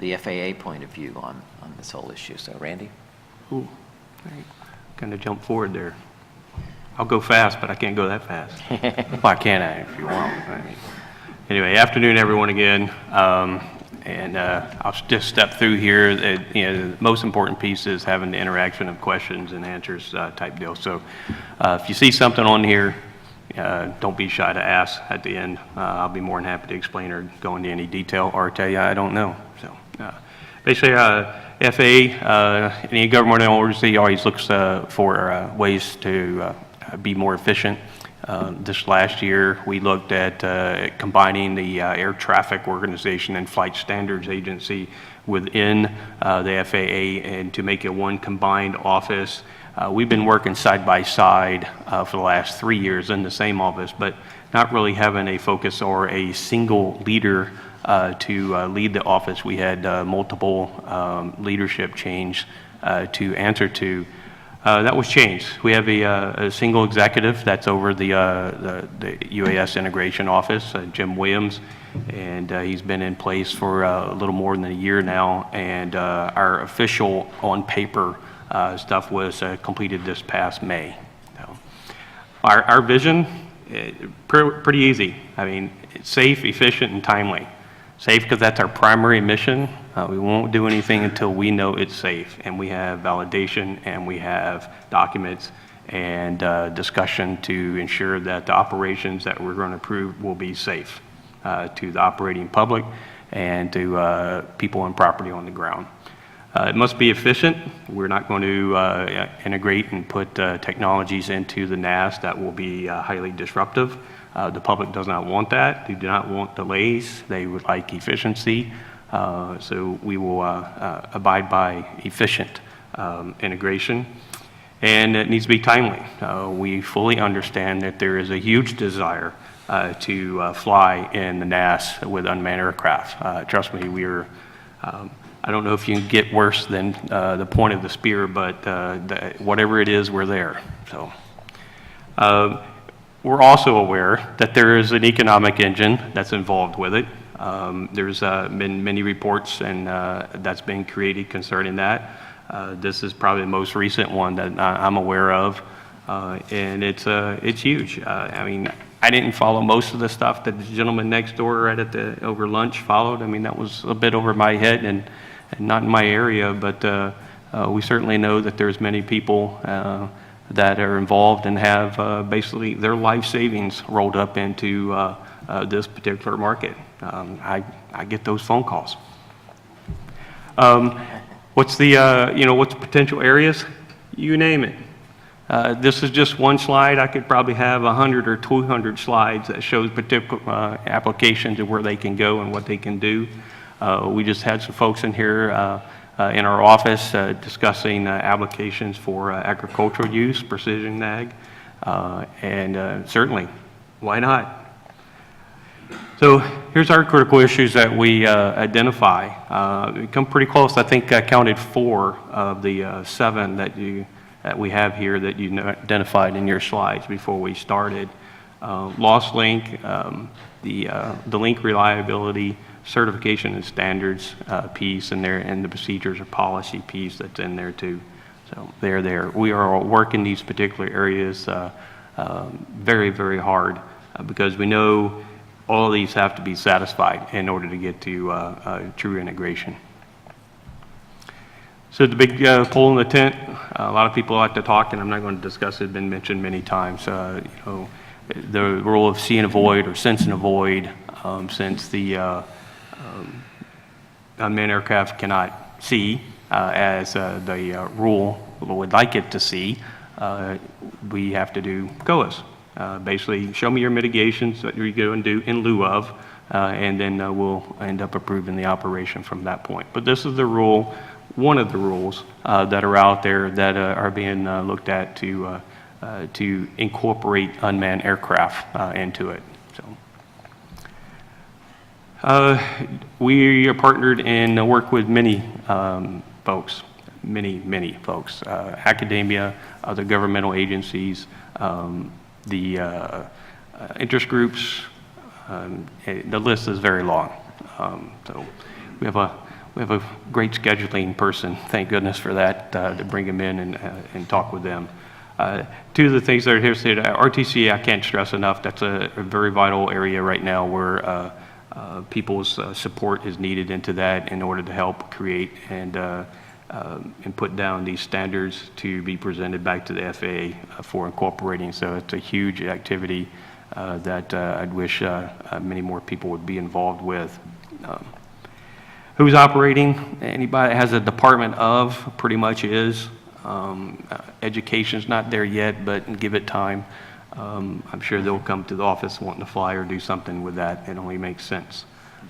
the FAA point of view on this whole issue. So Randy? Ooh, kind of jump forward there. I'll go fast, but I can't go that fast. Why can't I if you want? I mean, anyway, afternoon everyone again. And I'll just step through here. The most important piece is having the interaction of questions and answers type deal. So if you see something on here, don't be shy to ask at the end. I'll be more than happy to explain or go into any detail or tell you I don't know. So basically, FAA, any governmental agency always looks for ways to be more efficient. This last year, we looked at combining the Air Traffic Organization and Flight Standards Agency within the FAA and to make it one combined office. We've been working side by side for the last 3 years in the same office, but not really having a focus or a single leader to lead the office. We had multiple leadership change to answer to. That was changed. We have a single executive that's over the UAS Integration Office, Jim Williams, and he's been in place for a little more than a year now, and our official on-paper stuff was completed this past May. So our vision, pretty easy. I mean, it's safe, efficient, and timely. Safe because that's our primary mission. We won't do anything until we know it's safe, and we have validation, and we have documents and discussion to ensure that the operations that we're going to approve will be safe to the operating public and to people and property on the ground. It must be efficient. We're not going to integrate and put technologies into the NAS that will be highly disruptive. The public does not want that. They do not want delays. They would like efficiency. So we will abide by efficient integration. And it needs to be timely. We fully understand that there is a huge desire to fly in the NAS with unmanned aircraft. Trust me, we're, I don't know if you can get worse than the point of the spear, but whatever it is, we're there. So. We're also aware that there is an economic engine that's involved with it. There's been many reports and that's been created concerning that. This is probably the most recent one that I'm aware of, and it's huge. I mean, I didn't follow most of the stuff that the gentleman next door right over lunch followed. I mean, that was a bit over my head and not in my area, but we certainly know that there's many people that are involved and have basically their life savings rolled up into this particular market. I get those phone calls. What's what's potential areas? You name it. This is just one slide. I could probably have 100 or 200 slides that shows particular applications of where they can go and what they can do. We just had some folks in here in our office discussing applications for agricultural use, precision ag, and certainly, why not? So here's our critical issues that we identify. We come pretty close. I think I counted 4 of the 7 that we have here that you identified in your slides before we started. Loss link, the link reliability, certification and standards piece, and the procedures or policy piece that's in there too. So they're there. We are working these particular areas very, very hard because we know all of these have to be satisfied in order to get to true integration. So the big pole in the tent, a lot of people like to talk, and I'm not going to discuss it, it's been mentioned many times, the role of see and avoid or sense and avoid, since the unmanned aircraft cannot see as the rule would like it to see, we have to do COAs. Basically, show me your mitigations that you're going to do in lieu of, and then we'll end up approving the operation from that point. But this is the rule, one of the rules that are out there that are being looked at to incorporate unmanned aircraft into it. So, we are partnered and work with many folks, many folks, academia, other governmental agencies, the interest groups. The list is very long. So we have a great scheduling person, thank goodness for that, to bring them in and talk with them. 2 of the things that are here today, RTC, I can't stress enough, that's a very vital area right now where people's support is needed into that in order to help create and put down these standards to be presented back to the FAA for incorporating. So it's a huge activity that I'd wish many more people would be involved with. Who's operating? Anybody that has a department of pretty much is. Education's not there yet, but give it time. I'm sure they'll come to the office wanting to fly or do something with that. It only makes sense.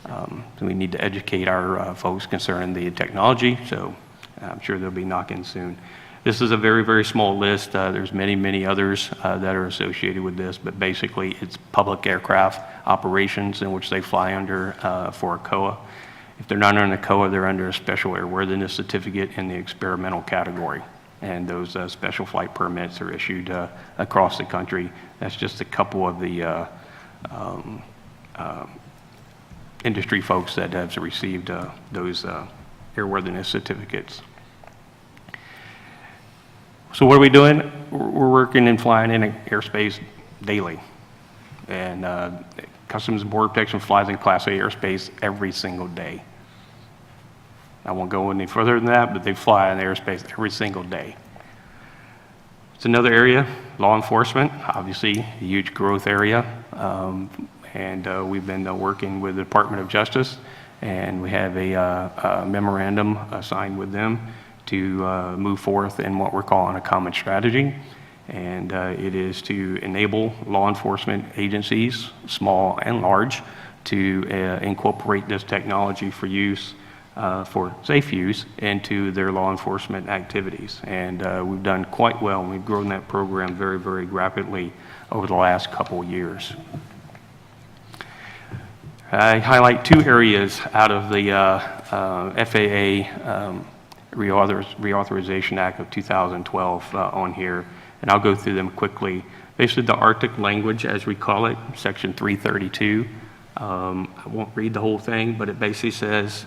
So we need to educate our folks concerning the technology, so I'm sure they'll be knocking soon. This is a very, very small list. There's many others that are associated with this, but basically it's public aircraft operations in which they fly under for a COA. If they're not under a COA, they're under a special airworthiness certificate in the experimental category. And those special flight permits are issued across the country. That's just a couple of the industry folks that have received those airworthiness certificates. So what are we doing? We're working and flying in airspace daily. And Customs and Border Protection flies in Class A airspace every single day. I won't go any further than that, but they fly in airspace every single day. It's another area, law enforcement, obviously a huge growth area. And we've been working with the Department of Justice, and we have a memorandum signed with them to move forth in what we're calling a common strategy. And it is to enable law enforcement agencies, small and large, to incorporate this technology for use, for safe use, into their law enforcement activities. And we've done quite well, and we've grown that program very, very rapidly over the last couple of years. I highlight 2 areas out of the FAA Reauthorization Act of 2012 on here, and I'll go through them quickly. Basically, the Arctic language, as we call it, Section 332. I won't read the whole thing, but it basically says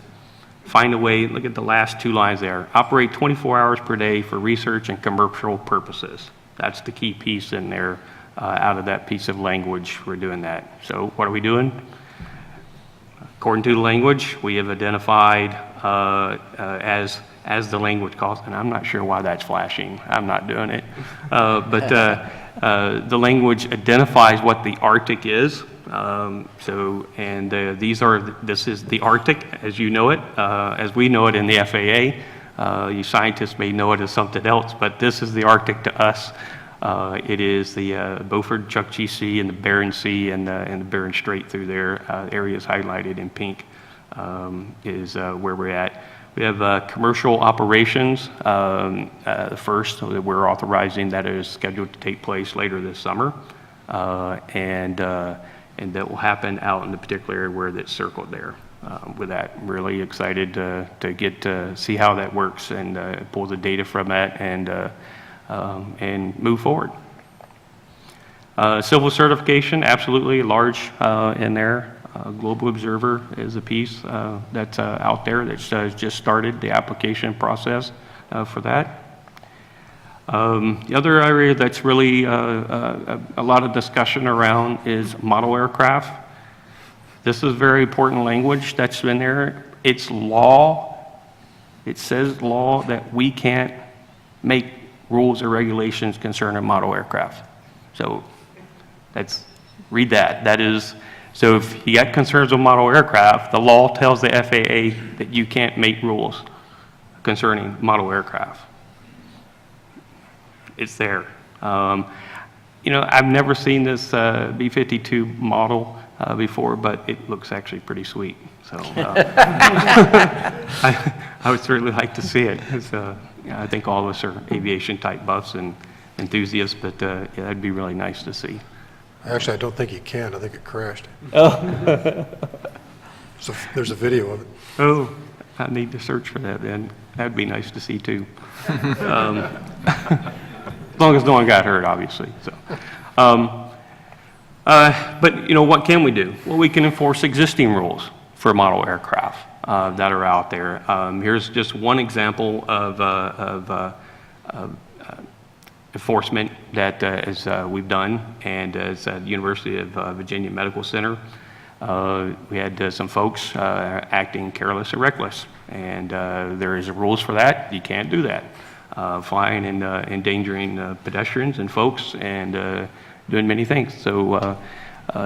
find a way, look at the last two lines there, operate 24 hours per day for research and commercial purposes. That's the key piece in there. Out of that piece of language, we're doing that. So what are we doing? According to the language, we have identified as the language calls, and I'm not sure why that's flashing. I'm not doing it. But the language identifies what the Arctic is. This is the Arctic as you know it, as we know it in the FAA. You scientists may know it as something else, but this is the Arctic to us. It is the Beaufort, Chukchi Sea, and the Bering Sea, and the Bering Strait through there. Areas highlighted in pink is where we're at. We have commercial operations, the first that we're authorizing that is scheduled to take place later this summer, and that will happen out in the particular area where that's circled there. With that, really excited to get to see how that works and pull the data from that and move forward. Civil certification, absolutely large in there. Global Observer is a piece that's out there that's just started the application process for that. The other area that's really a lot of discussion around is model aircraft. This is very important language that's in there. It's law. It says law that we can't make rules or regulations concerning model aircraft. So read that. That is, so if you got concerns with model aircraft, the law tells the FAA that you can't make rules concerning model aircraft. It's there. I've never seen this B-52 model before, but it looks actually pretty sweet. So I would certainly like to see it. I think all of us are aviation type buffs and enthusiasts, but yeah, that'd be really nice to see. Actually, I don't think you can. I think it crashed. Oh. So there's a video of it. Oh, I need to search for that then. That'd be nice to see too. As long as no one got hurt, obviously. So, but what can we do? Well, we can enforce existing rules for model aircraft that are out there. Here's just one example of enforcement that we've done, and as at the University of Virginia Medical Center, we had some folks acting careless or reckless, and there is rules for that. You can't do that. Flying and endangering pedestrians and folks and doing many things. So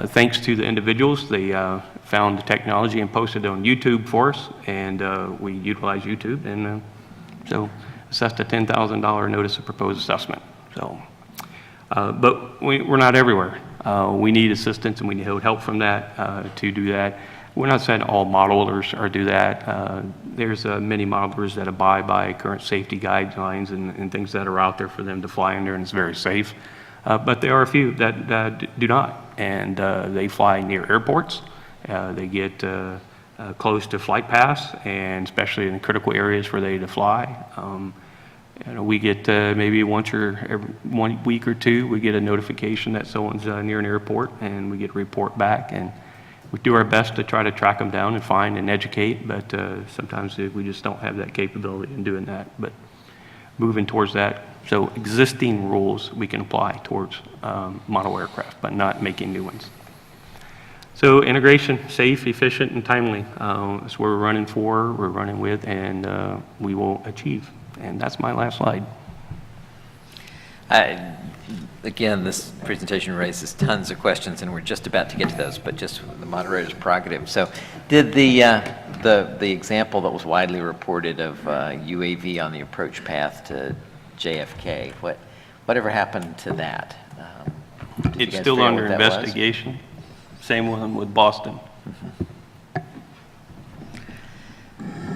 thanks to the individuals, they found the technology and posted it on YouTube for us, and we utilized YouTube, and so assessed a $10,000 notice of proposed assessment. So, but we're not everywhere. We need assistance and we need help from that to do that. We're not saying all modelers are do that. There's many modelers that abide by current safety guidelines and things that are out there for them to fly under, and it's very safe. But there are a few that do not, and they fly near airports. They get close to flight paths, and especially in critical areas where they need to fly. We get maybe once or every 1 week or two, we get a notification that someone's near an airport, and we get a report back, and we do our best to try to track them down and find and educate, but sometimes we just don't have that capability in doing that. But moving towards that, so existing rules we can apply towards model aircraft, but not making new ones. So integration, safe, efficient, and timely. That's what we're running for, we're running with, and we will achieve. And that's my last slide. Again, this presentation raises tons of questions, and we're just about to get to those, but just the moderator's prerogative. So did the example that was widely reported of UAV on the approach path to JFK, whatever happened to that? It's still under investigation. Same one with Boston. Mm-hmm.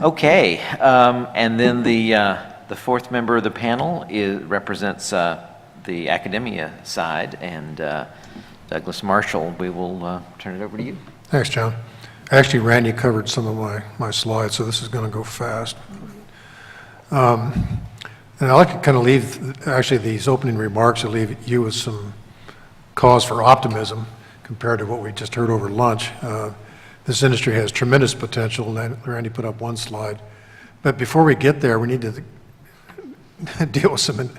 Okay, and then the fourth member of the panel represents the academia side, and Douglas Marshall, we will turn it over to you. Thanks, John. Actually, Randy covered some of my slides, so this is going to go fast. And I'd like to kind of leave, actually, these opening remarks to leave you with some cause for optimism compared to what we just heard over lunch. this industry has tremendous potential, and Randy put up one slide. But before we get there, we need to deal with some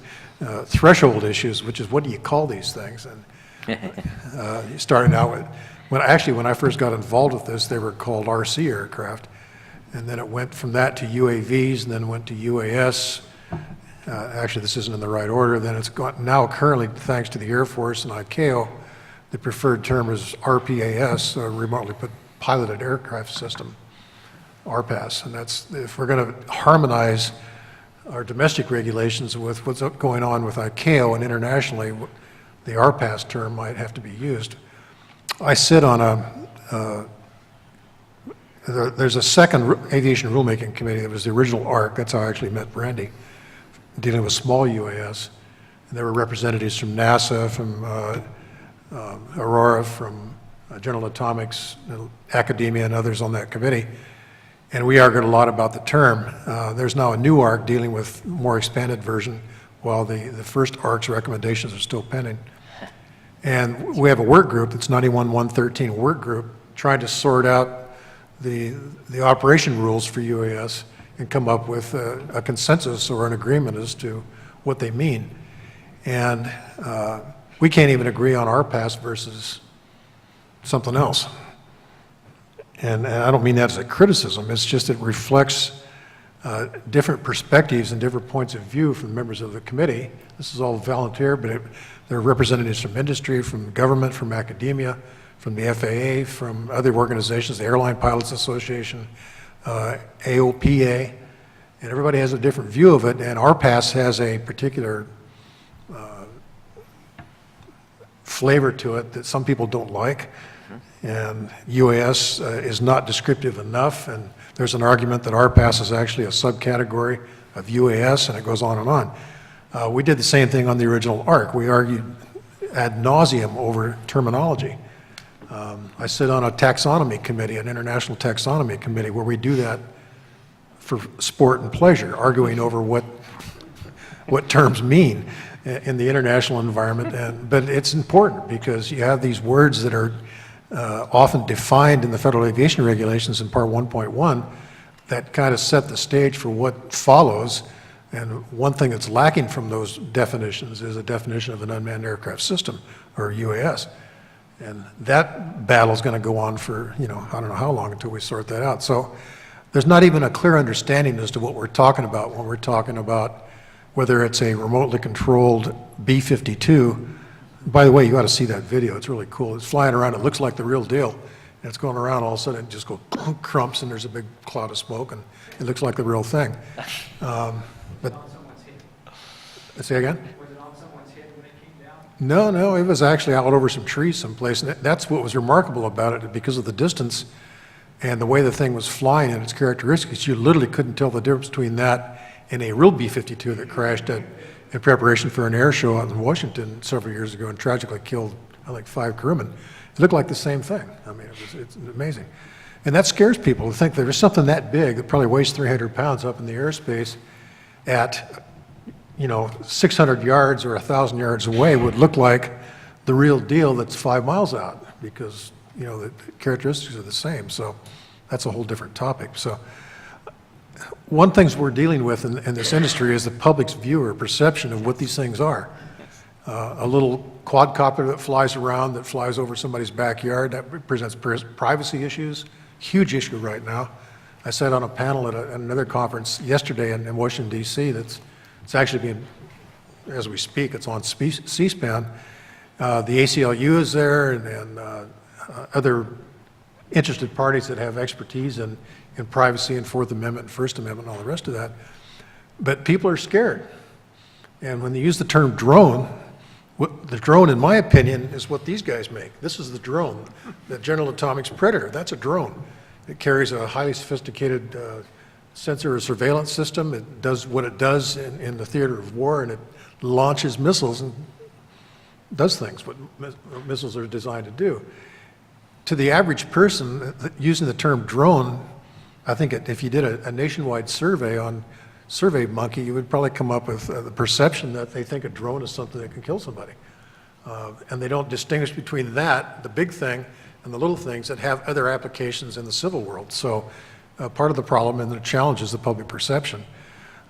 threshold issues, which is what do you call these things? And starting out with, when I first got involved with this, they were called RC aircraft. And then it went from that to UAVs, and then went to UAS. Actually, this isn't in the right order. Then it's gone, now currently, thanks to the Air Force and ICAO, the preferred term is RPAS, Remotely Piloted Aircraft System, RPAS. And that's, if we're going to harmonize our domestic regulations with what's going on with ICAO and internationally, the RPAS term might have to be used. I sit on there's a second aviation rulemaking committee that was the original ARC. That's how I actually met Randy, dealing with small UAS. And there were representatives from NASA, from Aurora, from General Atomics, academia, and others on that committee. And we argued a lot about the term. There's now a new ARC dealing with a more expanded version, while the first ARC's recommendations are still pending. And we have a work group, it's 91-113 work group, trying to sort out the operation rules for UAS and come up with a consensus or an agreement as to what they mean. And we can't even agree on RPAS versus something else. And I don't mean that as a criticism, it's just it reflects different perspectives and different points of view from members of the committee. This is all volunteer, but there are representatives from industry, from government, from academia, from the FAA, from other organizations, the Airline Pilots Association, AOPA, and everybody has a different view of it, and RPAS has a particular flavor to it that some people don't like, and UAS is not descriptive enough, and there's an argument that RPAS is actually a subcategory of UAS, and it goes on and on. We did the same thing on the original ARC. We argued ad nauseum over terminology. I sit on a taxonomy committee, an international taxonomy committee, where we do that for sport and pleasure, arguing over what terms mean in the international environment. But it's important because you have these words that are often defined in the Federal Aviation Regulations in Part 1.1 that kind of set the stage for what follows. And one thing that's lacking from those definitions is a definition of an unmanned aircraft system, or UAS. And that battle's going to go on for, I don't know how long until we sort that out. So there's not even a clear understanding as to what we're talking about when we're talking about whether it's a remotely controlled B-52. By the way, you got to see that video. It's really cool. It's flying around. It looks like the real deal. And it's going around. All of a sudden, it just goes crumps, and there's a big cloud of smoke, and it looks like the real thing. But say again? Was it on someone's head when it came down? No, it was actually out over some trees someplace. And that's what was remarkable about it, because of the distance and the way the thing was flying and its characteristics. You literally couldn't tell the difference between that and a real B-52 that crashed in preparation for an air show out in Washington several years ago and tragically killed, I think, 5 crewmen. It looked like the same thing. I mean, it's amazing. And that scares people to think that there's something that big that probably weighs 300 pounds up in the airspace at 600 yards or 1,000 yards away would look like the real deal that's 5 miles out, because the characteristics are the same. So that's a whole different topic. So one thing we're dealing with in this industry is the public's view or perception of what these things are. A little quadcopter that flies around, that flies over somebody's backyard, that presents privacy issues, huge issue right now. I sat on a panel at another conference yesterday in Washington, D.C. It's actually being, as we speak, it's on C-SPAN. The ACLU is there, and other interested parties that have expertise in privacy and Fourth Amendment and First Amendment and all the rest of that. But people are scared. And when they use the term drone, the drone, in my opinion, is what these guys make. This is the drone, the General Atomics Predator. That's a drone. It carries a highly sophisticated sensor or surveillance system. It does what it does in the theater of war, and it launches missiles and does things what missiles are designed to do. To the average person, using the term drone, I think if you did a nationwide survey on SurveyMonkey, you would probably come up with the perception that they think a drone is something that can kill somebody. And they don't distinguish between that, the big thing, and the little things that have other applications in the civil world. So part of the problem and the challenge is the public perception.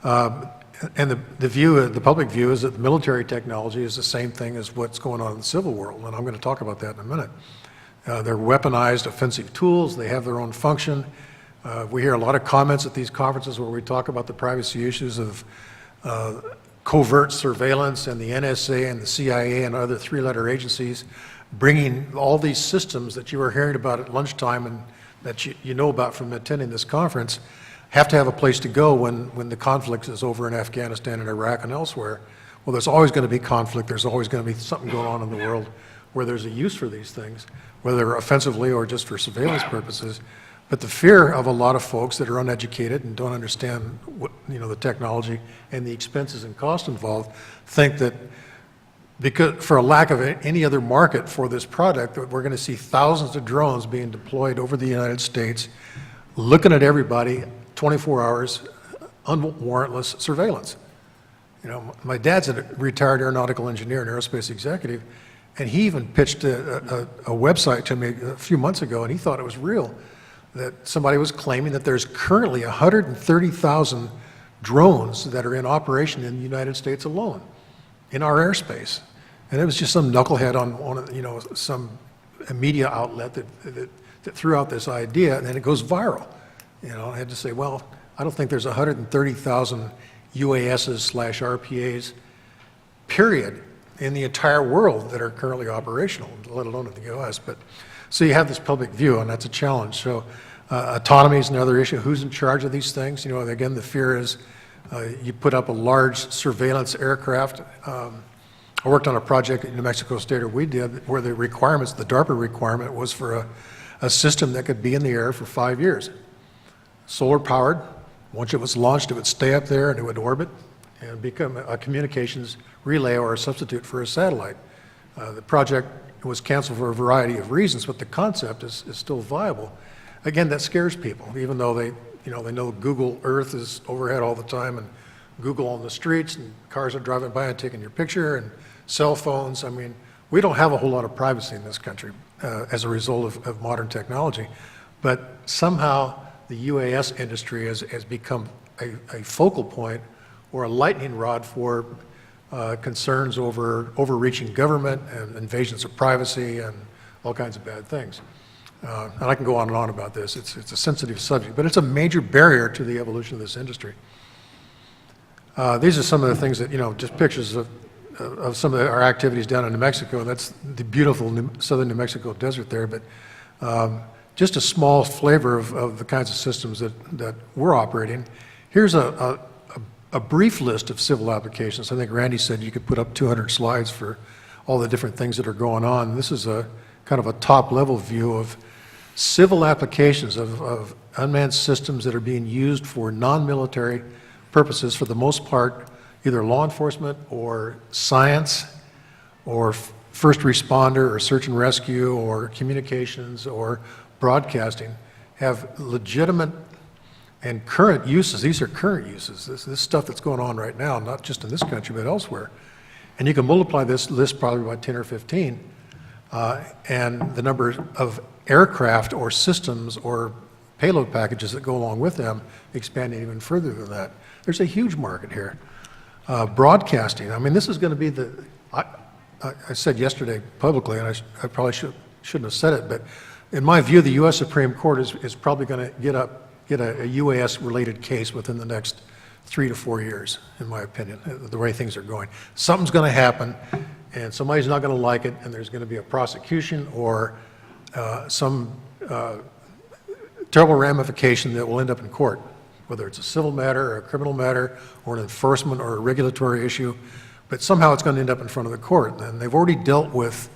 And the public view is that the military technology is the same thing as what's going on in the civil world, and I'm going to talk about that in a minute. They're weaponized offensive tools. They have their own function. We hear a lot of comments at these conferences where we talk about the privacy issues of covert surveillance and the NSA and the CIA and other three-letter agencies bringing all these systems that you were hearing about at lunchtime and that you know about from attending this conference have to have a place to go when the conflict is over in Afghanistan and Iraq and elsewhere. Well, there's always going to be conflict. There's always going to be something going on in the world where there's a use for these things, whether offensively or just for surveillance purposes. But the fear of a lot of folks that are uneducated and don't understand what, the technology and the expenses and cost involved think that because for a lack of any other market for this product, that we're going to see thousands of drones being deployed over the United States, looking at everybody 24 hours, unwarrantless surveillance. My dad's a retired aeronautical engineer and aerospace executive, and he even pitched a website to me a few months ago, and he thought it was real, that somebody was claiming that there's currently 130,000 drones that are in operation in the United States alone, in our airspace. And it was just some knucklehead on some media outlet that threw out this idea, and then it goes viral. I had to say, well, I don't think there's 130,000 UASs/RPAs, period, in the entire world that are currently operational, let alone in the U.S. But so you have this public view, and that's a challenge. So autonomy is another issue. Who's in charge of these things? Again, the fear is you put up a large surveillance aircraft. I worked on a project at New Mexico State, or we did, where the requirements, the DARPA requirement was for a system that could be in the air for 5 years. Solar powered. Once it was launched, it would stay up there and it would orbit and become a communications relay or a substitute for a satellite. The project was canceled for a variety of reasons, but the concept is still viable. Again, that scares people, even though they know Google Earth is overhead all the time, and Google on the streets, and cars are driving by and taking your picture, and cell phones. I mean, we don't have a whole lot of privacy in this country as a result of modern technology, but somehow the UAS industry has become a focal point or a lightning rod for concerns over overreaching government and invasions of privacy and all kinds of bad things. And I can go on and on about this. It's a sensitive subject, but it's a major barrier to the evolution of this industry. These are some of the things that, just pictures of some of our activities down in New Mexico. That's the beautiful southern New Mexico desert there, but just a small flavor of the kinds of systems that we're operating. Here's a brief list of civil applications. I think Randy said you could put up 200 slides for all the different things that are going on. This is a kind of a top-level view of civil applications of unmanned systems that are being used for non-military purposes, for the most part, either law enforcement or science or first responder or search and rescue or communications or broadcasting, have legitimate and current uses. These are current uses. This stuff that's going on right now, not just in this country, but elsewhere. And you can multiply this list probably by 10 or 15, and the number of aircraft or systems or payload packages that go along with them expanding even further than that. There's a huge market here. Broadcasting, I mean, this is going to be I said yesterday publicly, and I probably shouldn't have said it, but in my view, the U.S. Supreme Court is probably going to get a UAS-related case within the next 3 to 4 years, in my opinion, the way things are going. Something's going to happen, and somebody's not going to like it, and there's going to be a prosecution or some terrible ramification that will end up in court, whether it's a civil matter or a criminal matter or an enforcement or a regulatory issue, but somehow it's going to end up in front of the court. And they've already dealt with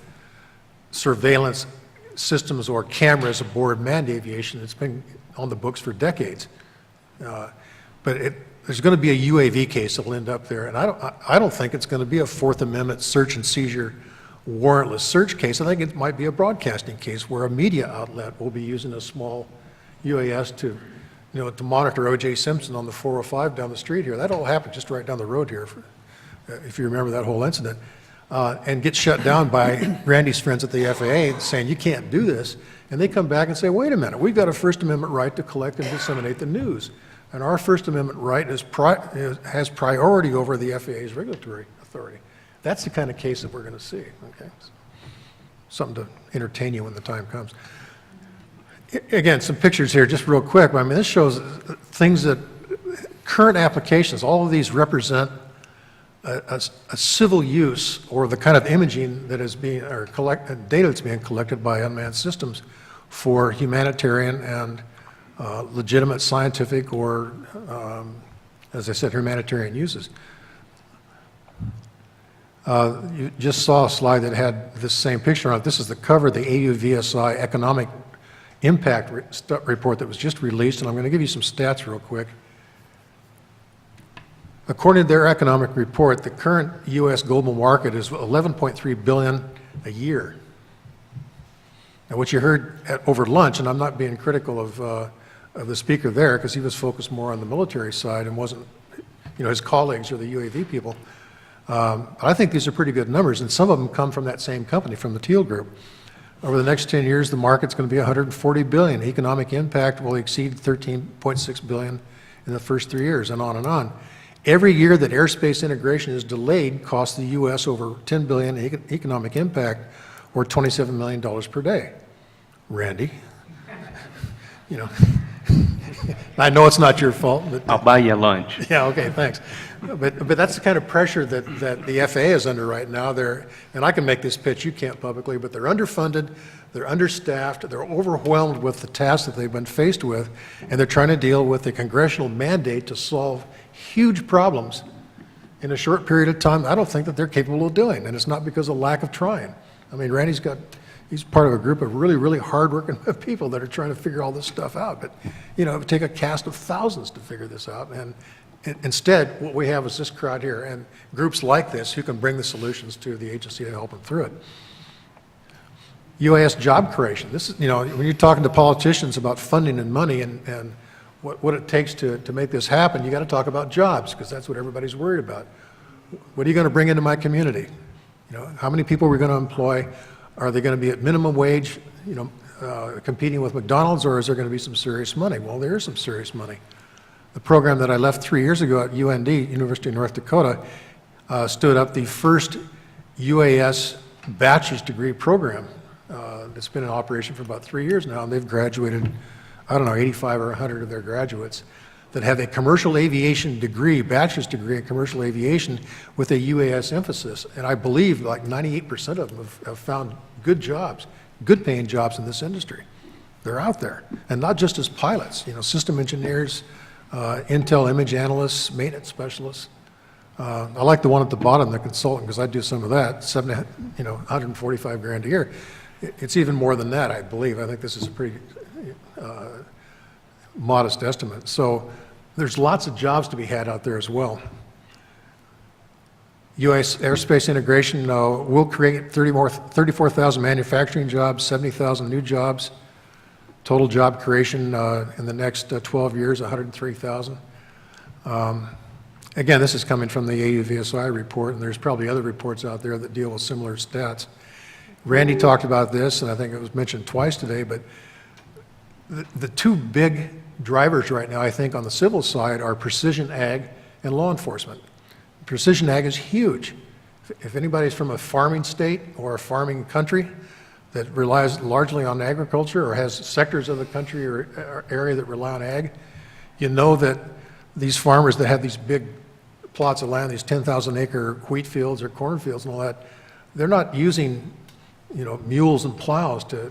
surveillance systems or cameras aboard manned aviation. It's been on the books for decades. But there's going to be a UAV case that will end up there, and I don't think it's going to be a Fourth Amendment search and seizure warrantless search case. I think it might be a broadcasting case where a media outlet will be using a small UAS to monitor O.J. Simpson on the 405 down the street here. That all happened just right down the road here, if you remember that whole incident. and get shut down by Randy's friends at the FAA saying, you can't do this. And they come back and say, wait a minute, we've got a First Amendment right to collect and disseminate the news. And our First Amendment right has priority over the FAA's regulatory authority. That's the kind of case that we're going to see. Okay, something to entertain you when the time comes. Again, some pictures here, just real quick. I mean, this shows things that current applications. All of these represent a civil use or the kind of imaging that is being or data that's being collected by unmanned systems for humanitarian and legitimate scientific or, as I said, humanitarian uses. You just saw a slide that had this same picture on it. This is the cover of the AUVSI economic impact report that was just released, and I'm going to give you some stats real quick. According to their economic report, the current U.S. global market is $11.3 billion a year. Now, what you heard over lunch, and I'm not being critical of the speaker there because he was focused more on the military side and wasn't, his colleagues or the UAV people. But I think these are pretty good numbers, and some of them come from that same company, from the Teal Group. Over the next 10 years, the market's going to be $140 billion. Economic impact will exceed $13.6 billion in the first 3 years, and on and on. Every year that airspace integration is delayed costs the U.S. over $10 billion in economic impact, or $27 million per day. Randy, I know it's not your fault, but I'll buy you lunch. yeah, okay, thanks. But that's the kind of pressure that the FAA is under right now. And I can make this pitch, you can't publicly, but they're underfunded, they're understaffed, they're overwhelmed with the tasks that they've been faced with, and they're trying to deal with a congressional mandate to solve huge problems in a short period of time I don't think that they're capable of doing, and it's not because of lack of trying. I mean, he's part of a group of really, really hardworking people that are trying to figure all this stuff out, but, it would take a cast of thousands to figure this out, and instead, what we have is this crowd here and groups like this who can bring the solutions to the agency to help them through it. UAS job creation. This is, when you're talking to politicians about funding and money and what it takes to make this happen, you got to talk about jobs because that's what everybody's worried about. What are you going to bring into my community? How many people are we going to employ? Are they going to be at minimum wage, competing with McDonald's, or is there going to be some serious money? Well, there is some serious money. The program that I left 3 years ago at UND, University of North Dakota, stood up the first UAS bachelor's degree program that's been in operation for about 3 years now, and they've graduated, 85 or 100 of their graduates that have a commercial aviation degree, bachelor's degree in commercial aviation with a UAS emphasis. And I believe like 98% of them have found good jobs, good paying jobs in this industry. They're out there, and not just as pilots, system engineers, Intel image analysts, maintenance specialists. I like the one at the bottom, the consultant, because I do some of that, 145 grand a year. It's even more than that, I believe. I think this is a pretty modest estimate. So there's lots of jobs to be had out there as well. UAS airspace integration will create 34,000 manufacturing jobs, 70,000 new jobs. Total job creation in the next 12 years, 103,000. Again, this is coming from the AUVSI report, and there's probably other reports out there that deal with similar stats. Randy talked about this, and I think it was mentioned twice today, but the two big drivers right now, I think, on the civil side are precision ag and law enforcement. Precision ag is huge. If anybody's from a farming state or a farming country that relies largely on agriculture or has sectors of the country or area that rely on ag, you know that these farmers that have these big plots of land, these 10,000 acre wheat fields or corn fields and all that, they're not using, mules and plows to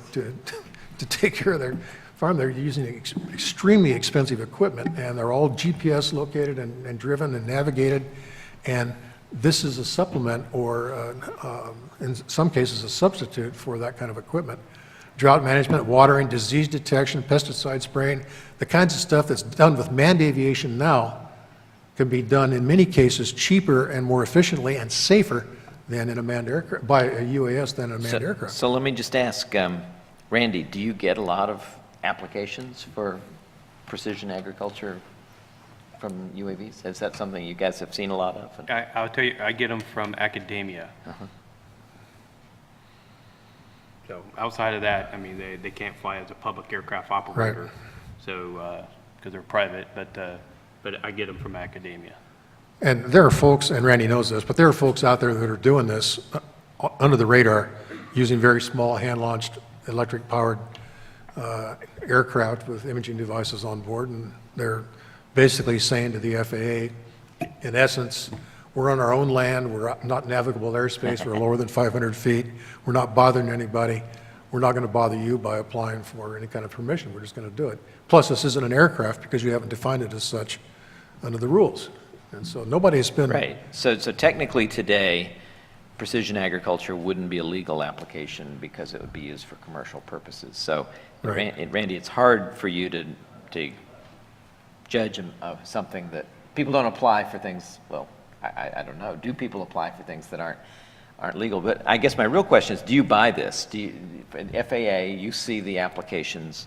take care of their farm. They're using extremely expensive equipment, and they're all GPS located and driven and navigated. And this is a supplement or, in some cases, a substitute for that kind of equipment. Drought management, watering, disease detection, pesticide spraying, the kinds of stuff that's done with manned aviation now can be done in many cases cheaper and more efficiently and safer than in a manned aircraft, by a UAS than a manned aircraft. So let me just ask, Randy, do you get a lot of applications for precision agriculture from UAVs? Is that something you guys have seen a lot of? I'll tell you, I get them from academia. So outside of that, I mean, they can't fly as a public aircraft operator. Right. So, because they're private, but I get them from academia. And there are folks, and Randy knows this, but there are folks out there that are doing this under the radar, using very small hand-launched electric-powered aircraft with imaging devices on board, and they're basically saying to the FAA, in essence, we're on our own land, we're not navigable airspace, we're lower than 500 feet, we're not bothering anybody, we're not going to bother you by applying for any kind of permission, we're just going to do it. Plus, this isn't an aircraft because you haven't defined it as such under the rules. And so nobody has been... Right. So technically today, precision agriculture wouldn't be a legal application because it would be used for commercial purposes. So, Right. Randy, it's hard for you to judge something that people don't apply for things, well, I don't know. Do people apply for things that aren't legal? But I guess my real question is, do you buy this? In FAA, you see the applications.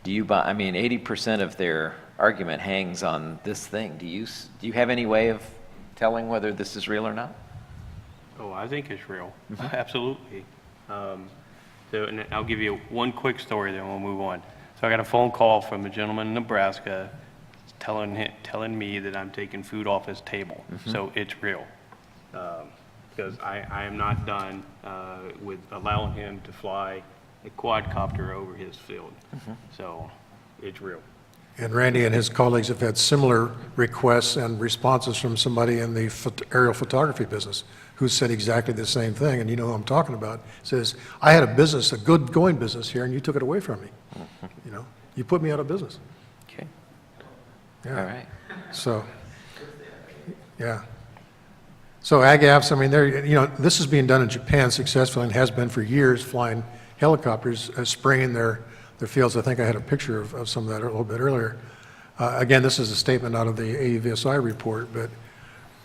Do you buy? I mean, 80% of their argument hangs on this thing. Do you have any way of telling whether this is real or not? Oh, I think it's real. Absolutely. And I'll give you one quick story, then we'll move on. So I got a phone call from a gentleman in Nebraska telling me that I'm taking food off his table. So it's real. Because I am not done with allowing him to fly a quadcopter over his field. So it's real. And Randy and his colleagues have had similar requests and responses from somebody in the aerial photography business who said exactly the same thing, and you know who I'm talking about. Says, I had a business, a good going business here, and you took it away from me. You know, you put me out of business. Okay. Yeah. All right. So, yeah. So AGAFs, I mean, this is being done in Japan successfully and has been for years, flying helicopters, spraying their fields. I think I had a picture of some of that a little bit earlier. Again, this is a statement out of the AUVSI report, but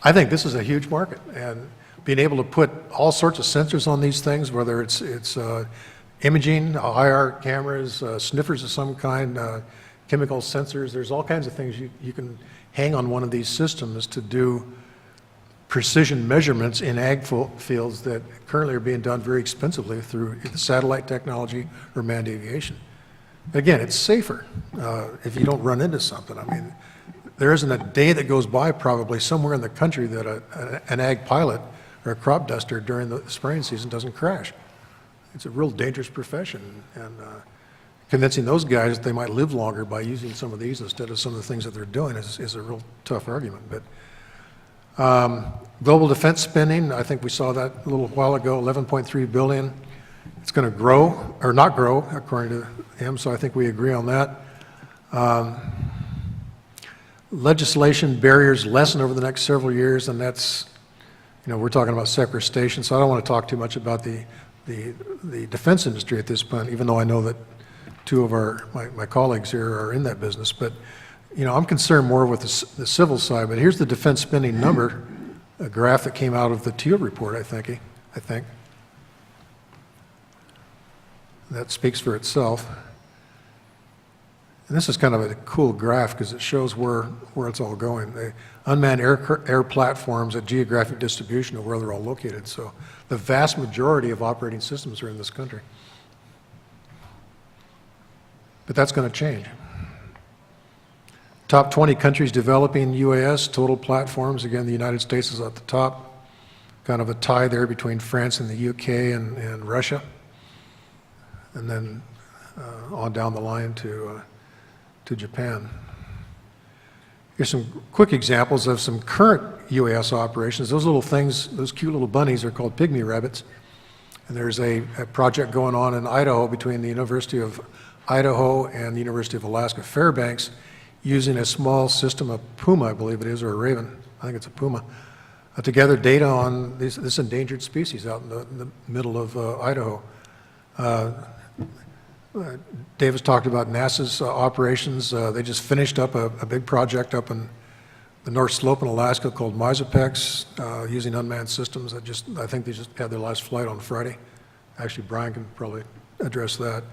I think this is a huge market, and being able to put all sorts of sensors on these things, whether it's imaging, IR cameras, sniffers of some kind, chemical sensors, there's all kinds of things you can hang on one of these systems to do precision measurements in ag fields that currently are being done very expensively through either satellite technology or manned aviation. Again, it's safer if you don't run into something. I mean, there isn't a day that goes by probably somewhere in the country that an ag pilot or a crop duster during the spraying season doesn't crash. It's a real dangerous profession, and convincing those guys that they might live longer by using some of these instead of some of the things that they're doing is a real tough argument. But global defense spending, I think we saw that a little while ago, 11.3 billion. It's going to grow, or not grow, according to him, so I think we agree on that. Legislation barriers lessen over the next several years, and that's, we're talking about sequestration, so I don't want to talk too much about the defense industry at this point, even though I know that two of my colleagues here are in that business. But, I'm concerned more with the civil side. But here's the defense spending number, a graph that came out of the Teal report, I think. That speaks for itself. And this is kind of a cool graph because it shows where it's all going. The unmanned air platforms at geographic distribution of where they're all located. So the vast majority of operating systems are in this country. But that's going to change. Top 20 countries developing UAS, total platforms. Again, the United States is at the top. Kind of a tie there between France and the UK and Russia. And then on down the line to Japan. Here's some quick examples of some current UAS operations. Those little things, those cute little bunnies are called pygmy rabbits. And there's a project going on in Idaho between the University of Idaho and the University of Alaska Fairbanks using a small system, a puma, I believe it is, or a raven. I think it's a puma. To gather data on this endangered species out in the middle of Idaho. Davis talked about NASA's operations. They just finished up a big project up in the North Slope in Alaska called Misopex using unmanned systems. I think they just had their last flight on Friday. Actually, Brian can probably address that.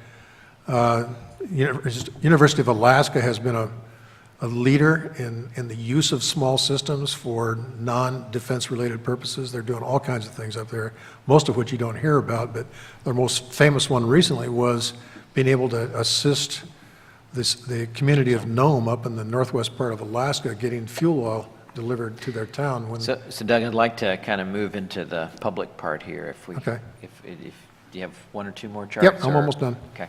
University of Alaska has been a leader in the use of small systems for non-defense related purposes. They're doing all kinds of things up there, most of which you don't hear about, but their most famous one recently was being able to assist the community of Nome up in the northwest part of Alaska getting fuel oil delivered to their town. When So Doug, I'd like to kind of move into the public part here. If we, Okay. if do you have one or two more charts? Yep, I'm or- almost done. Okay.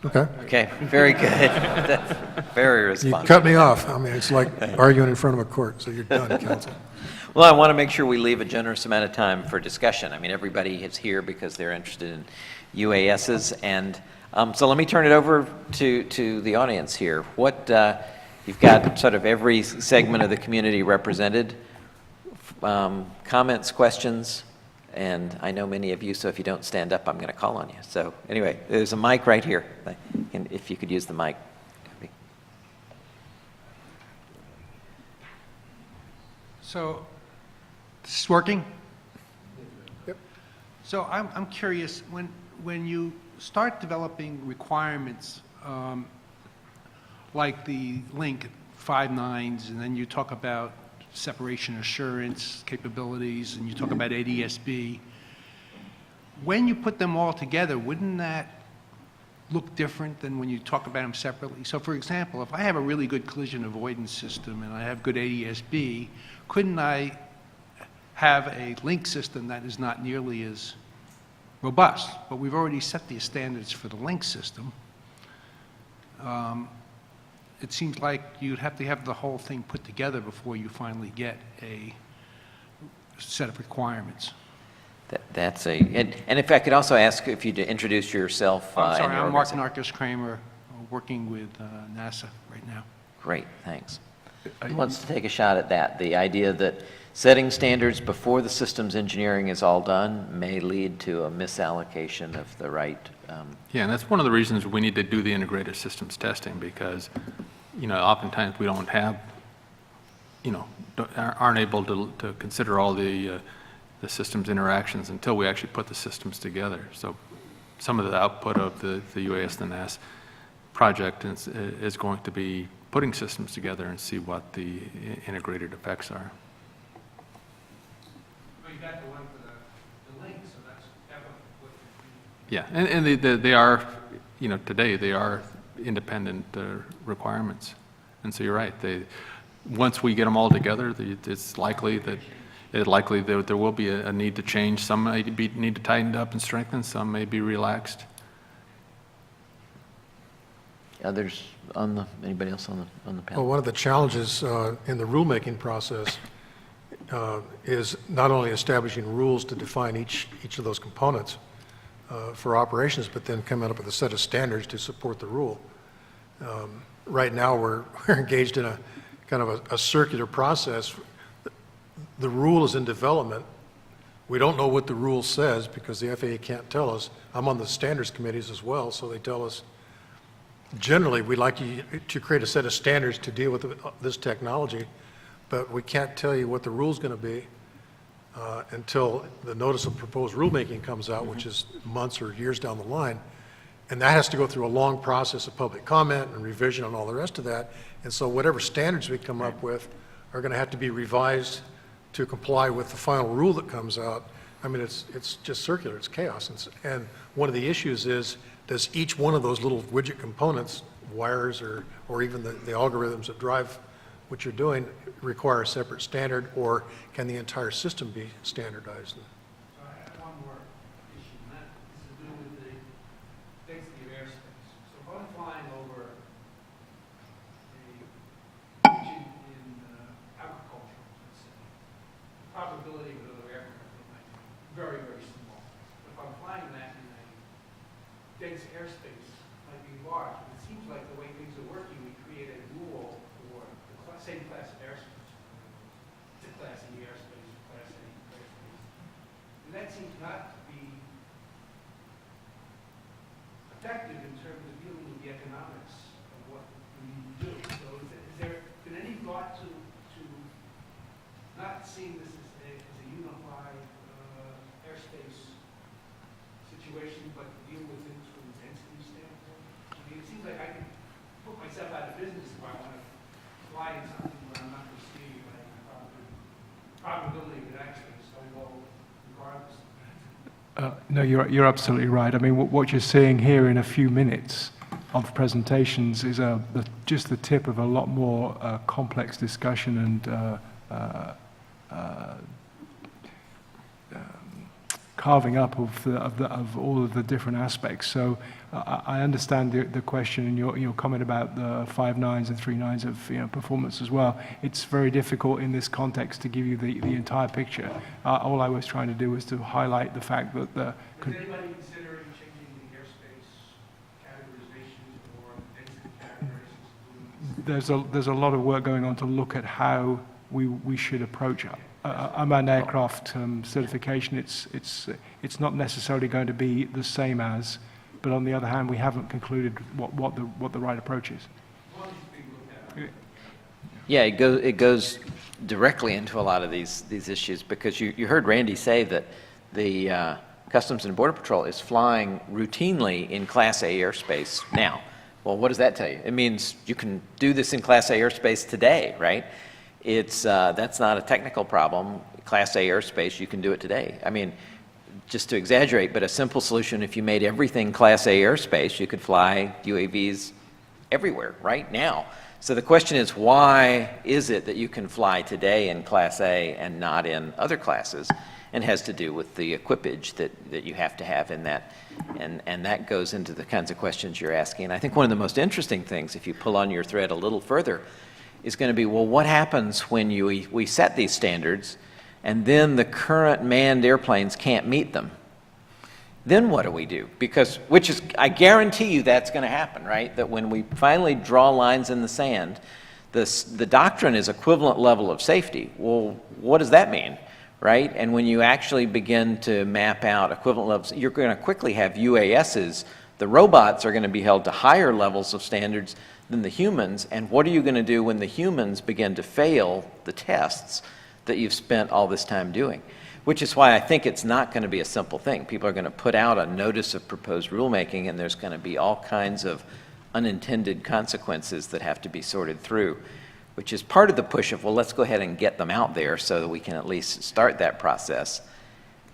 Okay. Okay, very good. That's very You responsive. cut me off. I mean, it's like arguing in front of a court, so you're done, counsel. Well, I want to make sure we leave a generous amount of time for discussion. I mean, everybody is here because they're interested in UASs, and so let me turn it over to the audience here. What you've got sort of every segment of the community represented. Comments, questions, and I know many of you, so if you don't stand up, I'm going to call on you. So anyway, there's a mic right here, and if you could use the mic. So, this is working? Yep. So I'm curious, when you start developing requirements, like the link 5 nines, and then you talk about separation assurance capabilities, and you talk about ADS-B, when you put them all together, wouldn't that look different than when you talk about them separately? So for example, if I have a really good collision avoidance system and I have good ADS-B, couldn't I have a link system that is not nearly as robust? But we've already set the standards for the link system. It seems like you'd have to have the whole thing put together before you finally get a set of requirements. That's and if I could also ask if you'd introduce yourself. I'm sorry, and your I'm Mark organization. Narcus Kramer, working with NASA right now. Great, thanks. Who wants to take a shot at that? The idea that setting standards before the systems engineering is all done may lead to a misallocation of the right. Yeah, and that's one of the reasons we need to do the integrated systems testing, because, you know, oftentimes we don't have, you know, aren't able to consider all the systems interactions until we actually put the systems together. So some of the output of the UAS, the NAS project is going to be putting systems together and see what the integrated effects are. Well, you got the one for the link, so that's definitely what Yeah, and they are, you know, today they are independent requirements. And so you're right, once we get them all together, it's likely that there will be a need to change. Some may need to tighten up and strengthen, some may be relaxed. Others anybody else on the panel? Well, one of the challenges in the rulemaking process is not only establishing rules to define each of those components for operations, but then coming up with a set of standards to support the rule. Right now, we're engaged in a kind of a circular process. The rule is in development. We don't know what the rule says because the FAA can't tell us. I'm on the standards committees as well, so they tell us, generally, we'd like you to create a set of standards to deal with this technology, but we can't tell you what the rule's going to be until the notice of proposed rulemaking comes out, which is months or years down the line. And that has to go through a long process of public comment and revision and all the rest of that. And so whatever standards we come up with are going to have to be revised to comply with the final rule that comes out. I mean, it's just circular, it's chaos. And one of the issues is, does each one of those little widget components, wires or even the algorithms that drive what you're doing, require a separate standard, or can the entire system be standardized? I have one more issue, and that is to do with the density of airspace. So if I'm flying over a region in agriculture, let's say, the probability of another aircraft might be very, very small. If I'm flying that in a dense airspace, it might be large. But it seems like the way things are working, we create a rule for the same class of airspace. It's a class E airspace, class A airspace. And that seems not to be effective in terms of dealing with the economics of what we need to do. So is there been any thought to not seeing this as a unified airspace situation, but to deal with things from a density standpoint? I mean, it seems like I can put myself flying something where I'm not going to see, like probability of it actually is so low regardless. No, you're absolutely right. I mean, what you're seeing here in a few minutes of presentations is just the tip of a lot more complex discussion and carving up of all of the different aspects. So I understand the question and your comment about the 5 nines and 3 nines of performance as well. It's very difficult in this context to give you the entire picture. All I was trying to do was to highlight the fact that the. Is anybody considering changing the airspace categorizations or density categorizations? There's a lot of work going on to look at how we should approach unmanned aircraft certification. It's not necessarily going to be the same as, but on the other hand, we haven't concluded what the right approach is. Yeah, it goes directly into a lot of these issues, because you heard Randy say that the Customs and Border Patrol is flying routinely in Class A airspace now. Well, what does that tell you? It means you can do this in Class A airspace today, right? That's not a technical problem. Class A airspace, you can do it today. I mean, just to exaggerate, but a simple solution, if you made everything Class A airspace, you could fly UAVs everywhere right now. So the question is, why is it that you can fly today in Class A and not in other classes? And has to do with the equipage that you have to have in that. And that goes into the kinds of questions you're asking. And I think one of the most interesting things, if you pull on your thread a little further, is going to be, well, what happens when we set these standards and then the current manned airplanes can't meet them? Then what do we do? I guarantee you that's going to happen, right? That when we finally draw lines in the sand, the doctrine is equivalent level of safety. Well, what does that mean, right? And when you actually begin to map out equivalent levels, you're going to quickly have UASs. The robots are going to be held to higher levels of standards than the humans. And what are you going to do when the humans begin to fail the tests that you've spent all this time doing? Which is why I think it's not going to be a simple thing. People are going to put out a notice of proposed rulemaking, and there's going to be all kinds of unintended consequences that have to be sorted through, which is part of the push of, well, let's go ahead and get them out there so that we can at least start that process,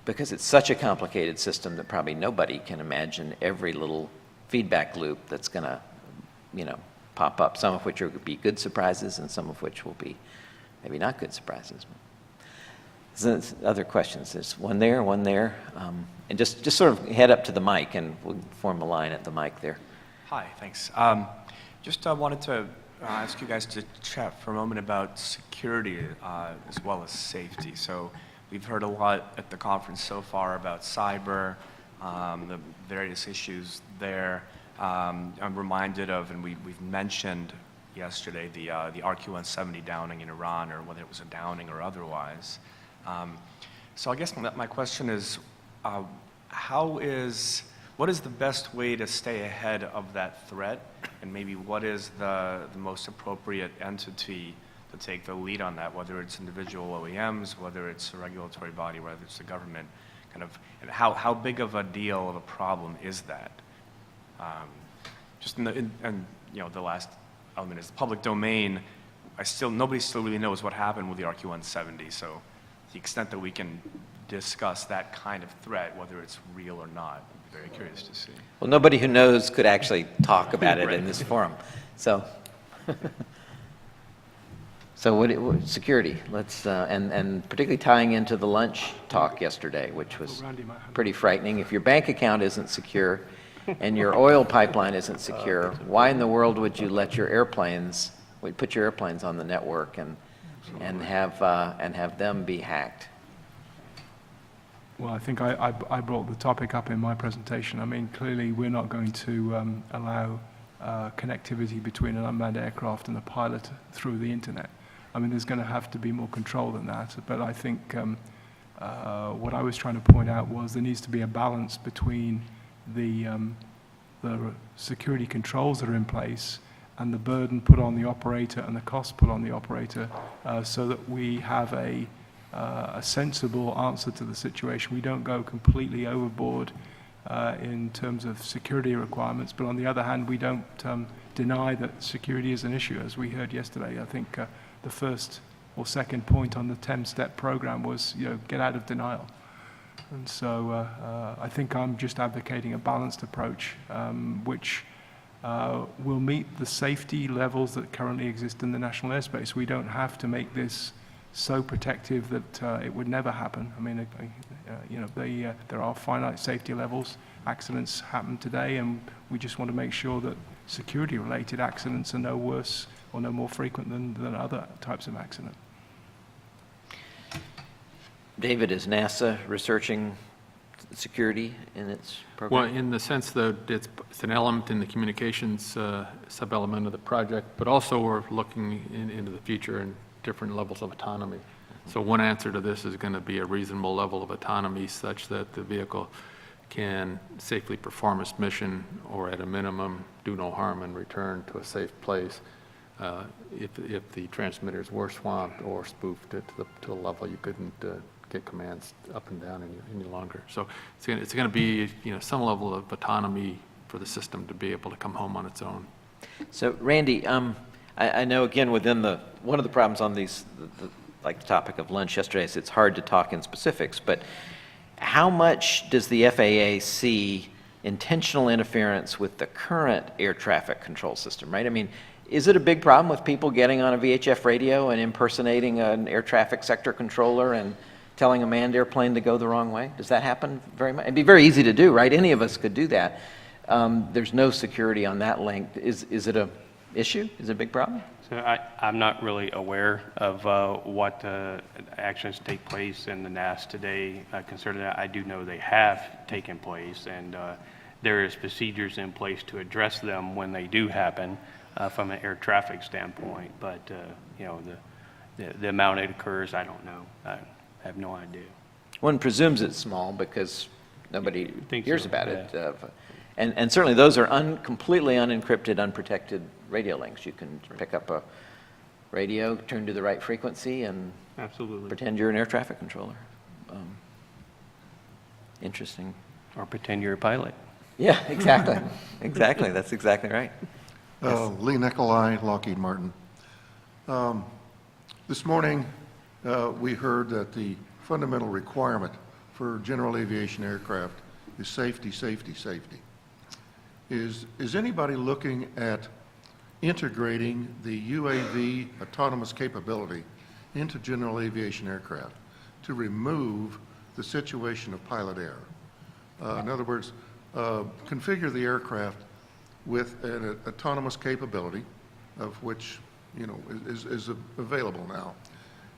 because it's such a complicated system that probably nobody can imagine every little feedback loop that's going to, pop up, some of which will be good surprises and some of which will be maybe not good surprises. So other questions? There's one there, and just sort of head up to the mic and we'll form a line at the mic there. Hi, thanks. Just wanted to ask you guys to chat for a moment about security as well as safety. So we've heard a lot at the conference so far about cyber, the various issues there. I'm reminded of, and we've mentioned yesterday, the RQ-170 downing in Iran, or whether it was a downing or otherwise. So I guess my question is, what is the best way to stay ahead of that threat, and maybe what is the most appropriate entity to take the lead on that, whether it's individual OEMs, whether it's a regulatory body, whether it's the government, and how big of a deal of a problem is that? Just the last element is the public domain. Nobody still really knows what happened with the RQ-170, so to the extent that we can discuss that kind of threat, whether it's real or not, I'm very curious to see. Well, nobody who knows could actually talk about it in this forum. So, security, let's, and particularly tying into the lunch talk yesterday, which was pretty frightening. If your bank account isn't secure and your oil pipeline isn't secure, why in the world would you let your airplanes, put your airplanes on the network and have them be hacked? Well, I think I brought the topic up in my presentation. I mean, clearly we're not going to allow connectivity between an unmanned aircraft and a pilot through the internet. I mean, there's going to have to be more control than that. But I think what I was trying to point out was there needs to be a balance between the security controls that are in place and the burden put on the operator and the cost put on the operator, so that we have a sensible answer to the situation. We don't go completely overboard in terms of security requirements, but on the other hand, we don't deny that security is an issue. As we heard yesterday, I think the first or second point on the 10-step program was, get out of denial. And so I think I'm just advocating a balanced approach, which will meet the safety levels that currently exist in the national airspace. We don't have to make this so protective that it would never happen. I mean, there are finite safety levels. Accidents happen today, and we just want to make sure that security-related accidents are no worse or no more frequent than other types of accident. David, is NASA researching security in its program? Well, in the sense that it's an element in the communications sub-element of the project, but also we're looking into the future and different levels of autonomy. So one answer to this is going to be a reasonable level of autonomy such that the vehicle can safely perform its mission, or at a minimum do no harm and return to a safe place if the transmitters were swamped or spoofed to a level you couldn't get commands up and down any longer. So it's going to be some level of autonomy for the system to be able to come home on its own. So Randy, I know again within one of the problems on these, like the topic of lunch yesterday, is it's hard to talk in specifics, but how much does the FAA see intentional interference with the current air traffic control system, right? I mean, is it a big problem with people getting on a VHF radio and impersonating an air traffic sector controller and telling a manned airplane to go the wrong way? Does that happen very much? It'd be very easy to do, right? Any of us could do that. There's no security on that link. Is it a issue? Is it a big problem? So I'm not really aware of what actions take place in the NAS today concerning that. I do know they have taken place, and there is procedures in place to address them when they do happen from an air traffic standpoint. But the amount it occurs, I don't know. I have no idea. One presumes it's small because nobody hears so, about yeah. it. And certainly those are completely unencrypted, unprotected radio links. You can pick up a radio, turn to the right frequency, and Absolutely. pretend you're an air traffic controller. Interesting. Or pretend you're a pilot. Yeah, exactly. Exactly. That's exactly right. Lee Nicolai, Lockheed Martin. This morning, we heard that the fundamental requirement for general aviation aircraft is safety, safety, safety. Is anybody looking at integrating the UAV autonomous capability into general aviation aircraft to remove the situation of pilot error? In other words, configure the aircraft with an autonomous capability, of which is available now,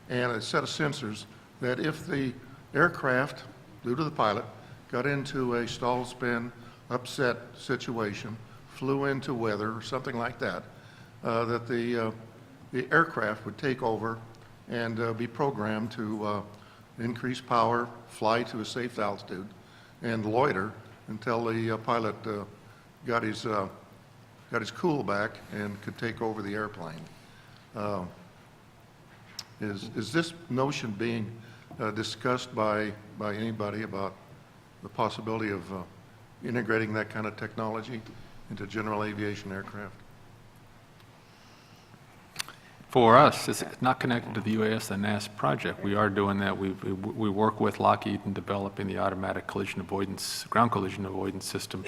and a set of sensors that if the aircraft, due to the pilot, got into a stall spin, upset situation, flew into weather or something like that, that the aircraft would take over and be programmed to increase power, fly to a safe altitude, and loiter until the pilot got his cool back and could take over the airplane. Is this notion being discussed by anybody about the possibility of integrating that kind of technology into general aviation aircraft? For us, it's not connected to the UAS and NAS project. We are doing that. We work with Lockheed in developing the automatic collision avoidance, ground collision avoidance system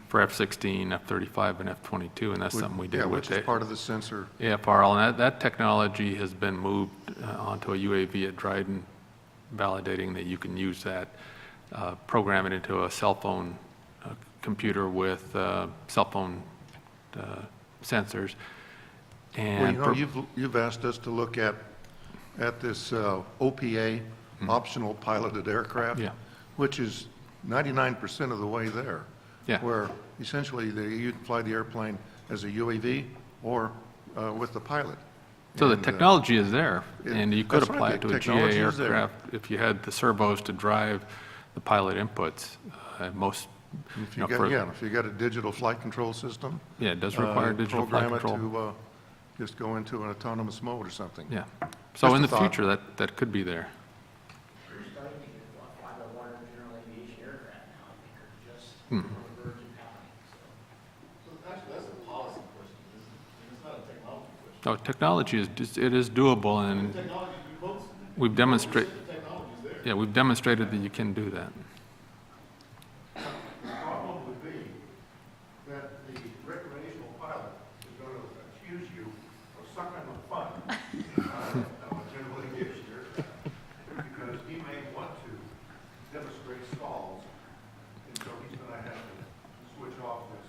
for F-16, F-35, and F-22, and that's something we did with which is part of the sensor. AFRL, and that technology has been moved onto a UAV at Dryden, validating that you can use that, program it into a cell phone computer with cell phone sensors. And Well, you've asked us to look at this OPA, optional piloted aircraft, Yeah. which is 99% of the way there. Yeah. Where essentially you can fly the airplane as a UAV or with the pilot. So the And, technology is there, and you could that's right, apply the it to a technology GA is there. aircraft if you had the servos to drive the pilot inputs. Most, If you got, if you got a digital flight control system. yeah, it does require digital flight control. Program it to just go into an autonomous mode or something. Yeah. So Just in a the thought. future, that could be there. No, technology it is doable, and we've demonstrated. Yeah, we've demonstrated that you can do that. The problem would be that the recreational pilot is going to accuse you of sucking the fun of a general aviation aircraft, because he may want to demonstrate stalls, and so he's going to have to switch off this.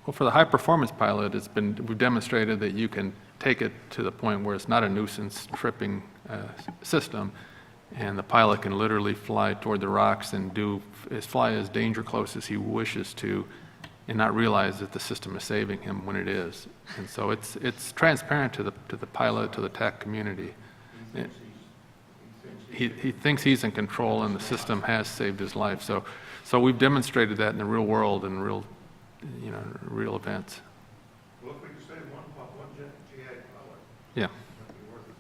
Well, for the high-performance pilot, we've demonstrated that you can take it to the point where it's not a nuisance tripping system, and the pilot can literally fly toward the rocks and fly as danger close as he wishes to, and not realize that the system is saving him when it is. And so it's transparent to the pilot, to the tech community. He thinks he's in control, and the system has saved his life. So we've demonstrated that in the real world and real events. Well, if we could save one GA pilot, Yeah. that'd be worth it.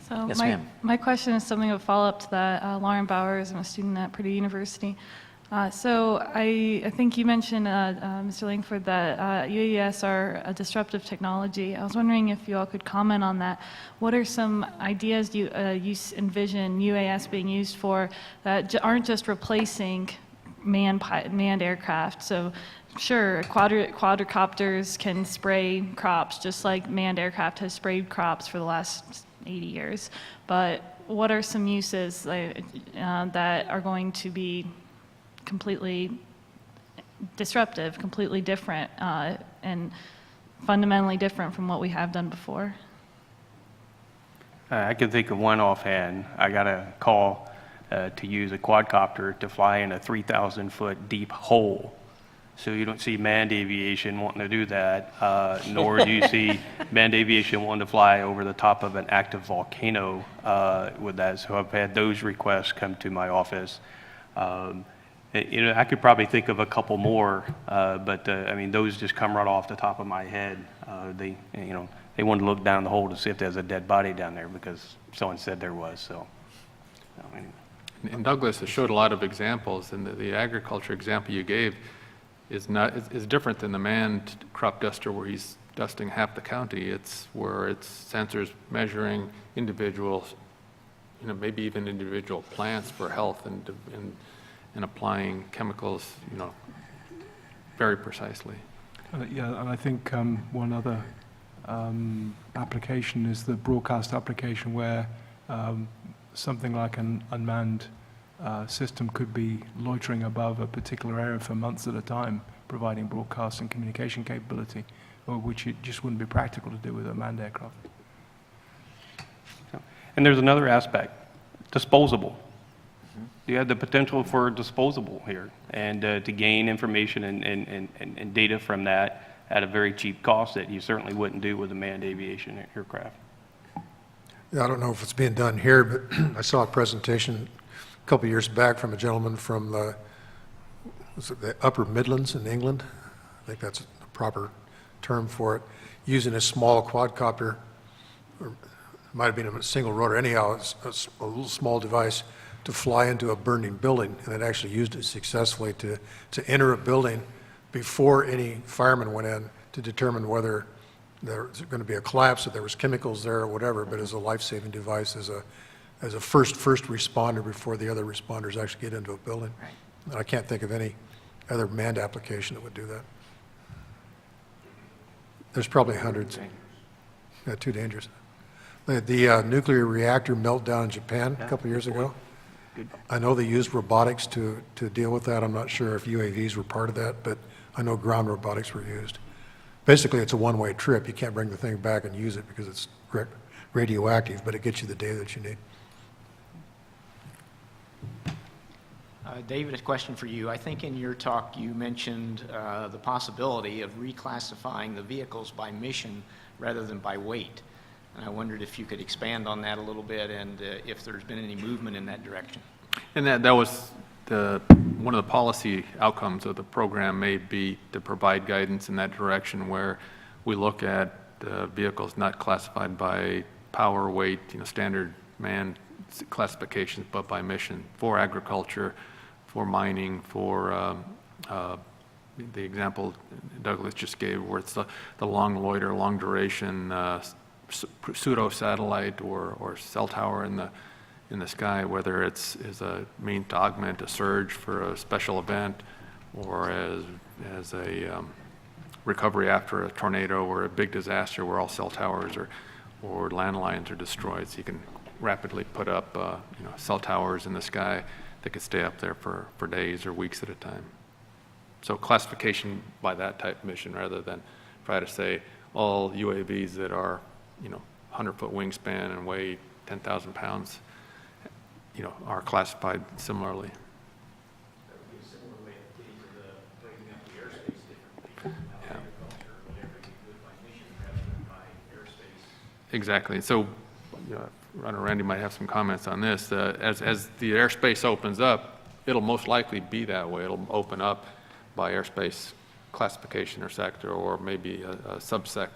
So Yes, ma'am. my question is something of a follow-up to that. Lauren Bowers, I'm a student at Purdue University. So I think you mentioned, Mr. Langford, that UAS are a disruptive technology. I was wondering if you all could comment on that. What are some ideas you envision UAS being used for that aren't just replacing manned aircraft? So sure, quadricopters can spray crops just like manned aircraft has sprayed crops for the last 80 years. But what are some uses that are going to be completely disruptive, completely different, and fundamentally different from what we have done before? I can think of one offhand. I got a call to use a quadcopter to fly in a 3,000-foot deep hole. So you don't see manned aviation wanting to do that, nor do you see manned aviation wanting to fly over the top of an active volcano with that. So I've had those requests come to my office. I could probably think of a couple more, but I mean, those just come right off the top of my head. They wanted to look down the hole to see if there's a dead body down there because someone said there was. So, I mean, And Douglas has showed a lot of examples, and the agriculture example you gave is different than the manned crop duster where he's dusting half the county. It's where it's sensors measuring individuals, maybe even individual plants for health and applying chemicals, very precisely. Yeah, and I think one other application is the broadcast application where something like an unmanned system could be loitering above a particular area for months at a time, providing broadcast and communication capability, which it just wouldn't be practical to do with a manned aircraft. and there's another aspect, disposable. You have the potential for disposable here, and to gain information and data from that at a very cheap cost that you certainly wouldn't do with a manned aviation aircraft. Yeah, I don't know if it's being done here, but I saw a presentation a couple of years back from a gentleman from the Upper Midlands in England. I think that's the proper term for it, using a small quadcopter, or it might have been a single rotor, anyhow, it's a little small device to fly into a burning building, and it actually used it successfully to enter a building before any firemen went in to determine whether there was going to be a collapse, if there was chemicals there or whatever, but as a life-saving device, as a first responder before the other responders actually get into a building. Right. And I can't think of any other manned application that would do that. There's probably hundreds. Yeah, too dangerous. The nuclear reactor meltdown in Japan a couple of years ago. I know they used robotics to deal with that. I'm not sure if UAVs were part of that, but I know ground robotics were used. Basically, it's a one-way trip. You can't bring the thing back and use it because it's radioactive, but it gets you the data that you need. David, a question for you. I think in your talk you mentioned the possibility of reclassifying the vehicles by mission rather than by weight. And I wondered if you could expand on that a little bit and if there's been any movement in that direction. And that was one of the policy outcomes of the program may be to provide guidance in that direction where we look at vehicles not classified by power, weight, standard manned classifications, but by mission for agriculture, for mining, for the example Douglas just gave, where it's the long loiter, long duration pseudo-satellite or cell tower in the sky, whether it's a mean to augment a surge for a special event, or as a recovery after a tornado or a big disaster where all cell towers or landlines are destroyed. So you can rapidly put up cell towers in the sky that could stay up there for days or weeks at a time. So classification by that type of mission, rather than try to say all UAVs that are 100-foot wingspan and weigh 10,000 pounds, are classified similarly. That would be a similar way of getting to the breaking up the airspace differently, agriculture or whatever, you do it by mission rather than by airspace. Exactly. So, Runner Randy might have some comments on this. As the airspace opens up, it'll most likely be that way. It'll open up by airspace classification or sector, or maybe a subsect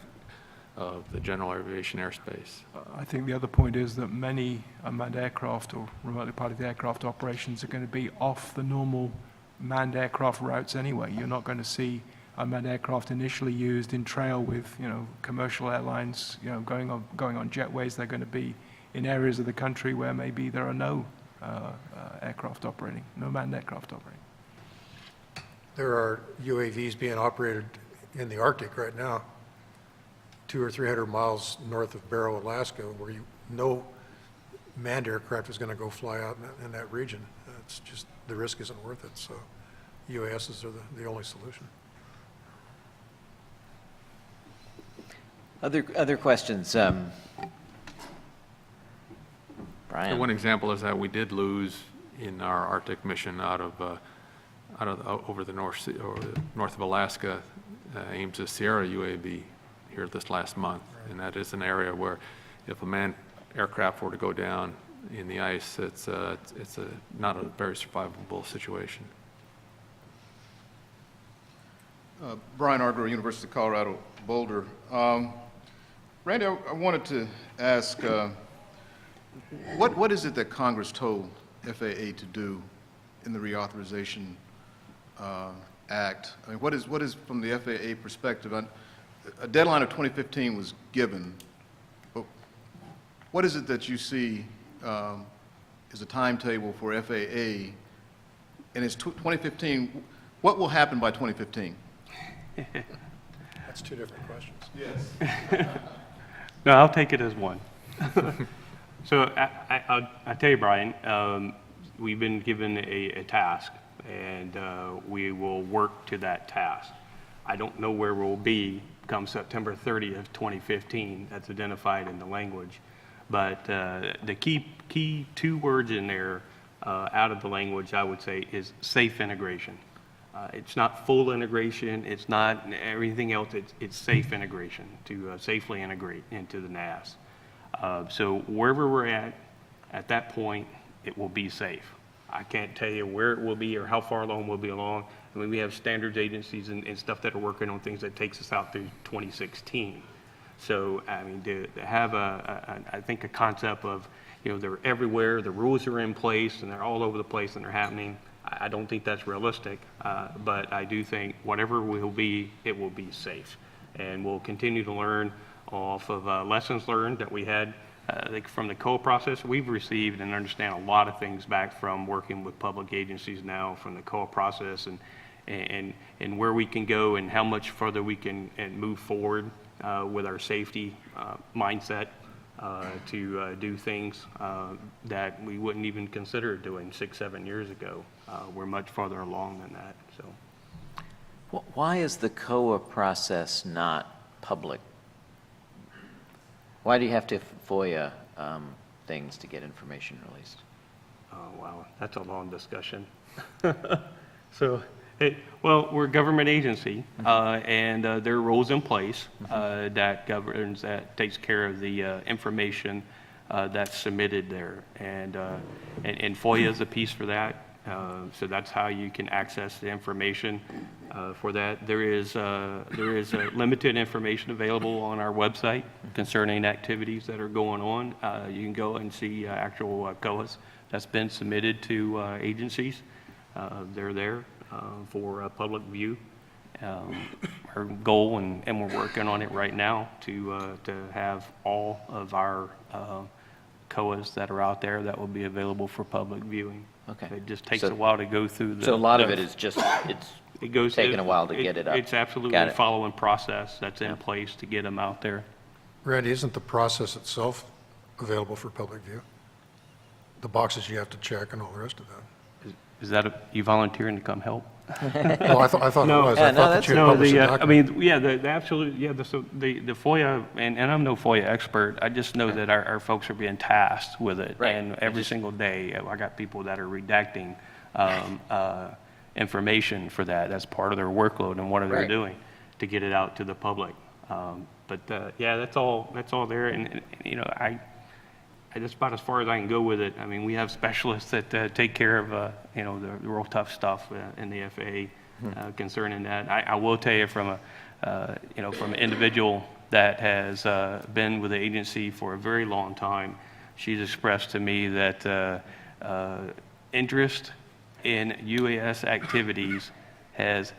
of the general aviation airspace. I think the other point is that many unmanned aircraft or remotely piloted aircraft operations are going to be off the normal manned aircraft routes anyway. You're not going to see unmanned aircraft initially used in trail with, commercial airlines, going on jetways. They're going to be in areas of the country where maybe there are no aircraft operating, no manned aircraft operating. There are UAVs being operated in the Arctic right now, 200 or 300 miles north of Barrow, Alaska, where no manned aircraft is going to go fly out in that region. It's just, the risk isn't worth it. So UASs are the only solution. Other questions? Brian? So one example is that we did lose in our Arctic mission out of over the North Sea, or north of Alaska, Ames' Sierra UAV here this last month. Right. And that is an area where if a manned aircraft were to go down in the ice, it's not a very survivable situation. Brian Arger, University of Colorado, Boulder. Randy, I wanted to ask, what is it that Congress told FAA to do in the Reauthorization Act? I mean, what is from the FAA perspective? A deadline of 2015 was given, but what is it that you see as a timetable for FAA? And it's 2015. What will happen by 2015? That's two different questions. Yes. No, I'll take it as one. So I'll tell you, Brian, we've been given a task, and we will work to that task. I don't know where we'll be come September 30th, 2015. That's identified in the language. But the key two words in there out of the language, I would say, is safe integration. It's not full integration. It's not everything else. It's safe integration, to safely integrate into the NAS. So wherever we're at that point, it will be safe. I can't tell you where it will be or how far along we'll be along. I mean, we have standards agencies and stuff that are working on things that takes us out through 2016. So, I mean, to have I think a concept of, they're everywhere, the rules are in place, and they're all over the place, and they're happening. I don't think that's realistic, but I do think whatever will be, it will be safe. And we'll continue to learn off of lessons learned that we had from the COA process. We've received and understand a lot of things back from working with public agencies now from the COA process, and where we can go and how much further we can move forward with our safety mindset to do things that we wouldn't even consider doing 6-7 years ago. We're much farther along than that. So, Why is the COA process not public? Why do you have to FOIA things to get information released? oh wow, that's a long discussion. So, well, we're a government agency, and there are rules in place that governs, that takes care of the information that's submitted there, and FOIA is a piece for that. So that's how you can access the information for that. There is limited information available on our website concerning activities that are going on. You can go and see actual COAs that's been submitted to agencies. They're there for public view. our goal, and we're working on it right now to have all of our COAs that are out there that will be available for public viewing. Okay. It just takes So- a while to go through the. So a lot of it is just, It goes. taking a while to get it up. It's absolutely Got a it. following process that's in Yeah. place to get them out there. Randy, isn't the process itself available for public view? The boxes you have to check and all the rest of that? Is that, you volunteering to come help? No, I thought it No. was. Yeah, I no, thought that that's- you had No, published a I document. mean, yeah, the absolute, yeah, the FOIA, and I'm no FOIA expert, I just know that our folks are being tasked with it. Right. And every single day, I got people that are redacting information for that. That's part of their workload and what they're Right. doing to get it out to the public. But yeah, that's all there. And you know, that's about as far as I can go with it. I mean, we have specialists that take care of, you know, the real tough stuff in the FAA concerning that. I will tell you from you know, from an individual that has been with the agency for a very long time, she's expressed to me that interest in UAS activities has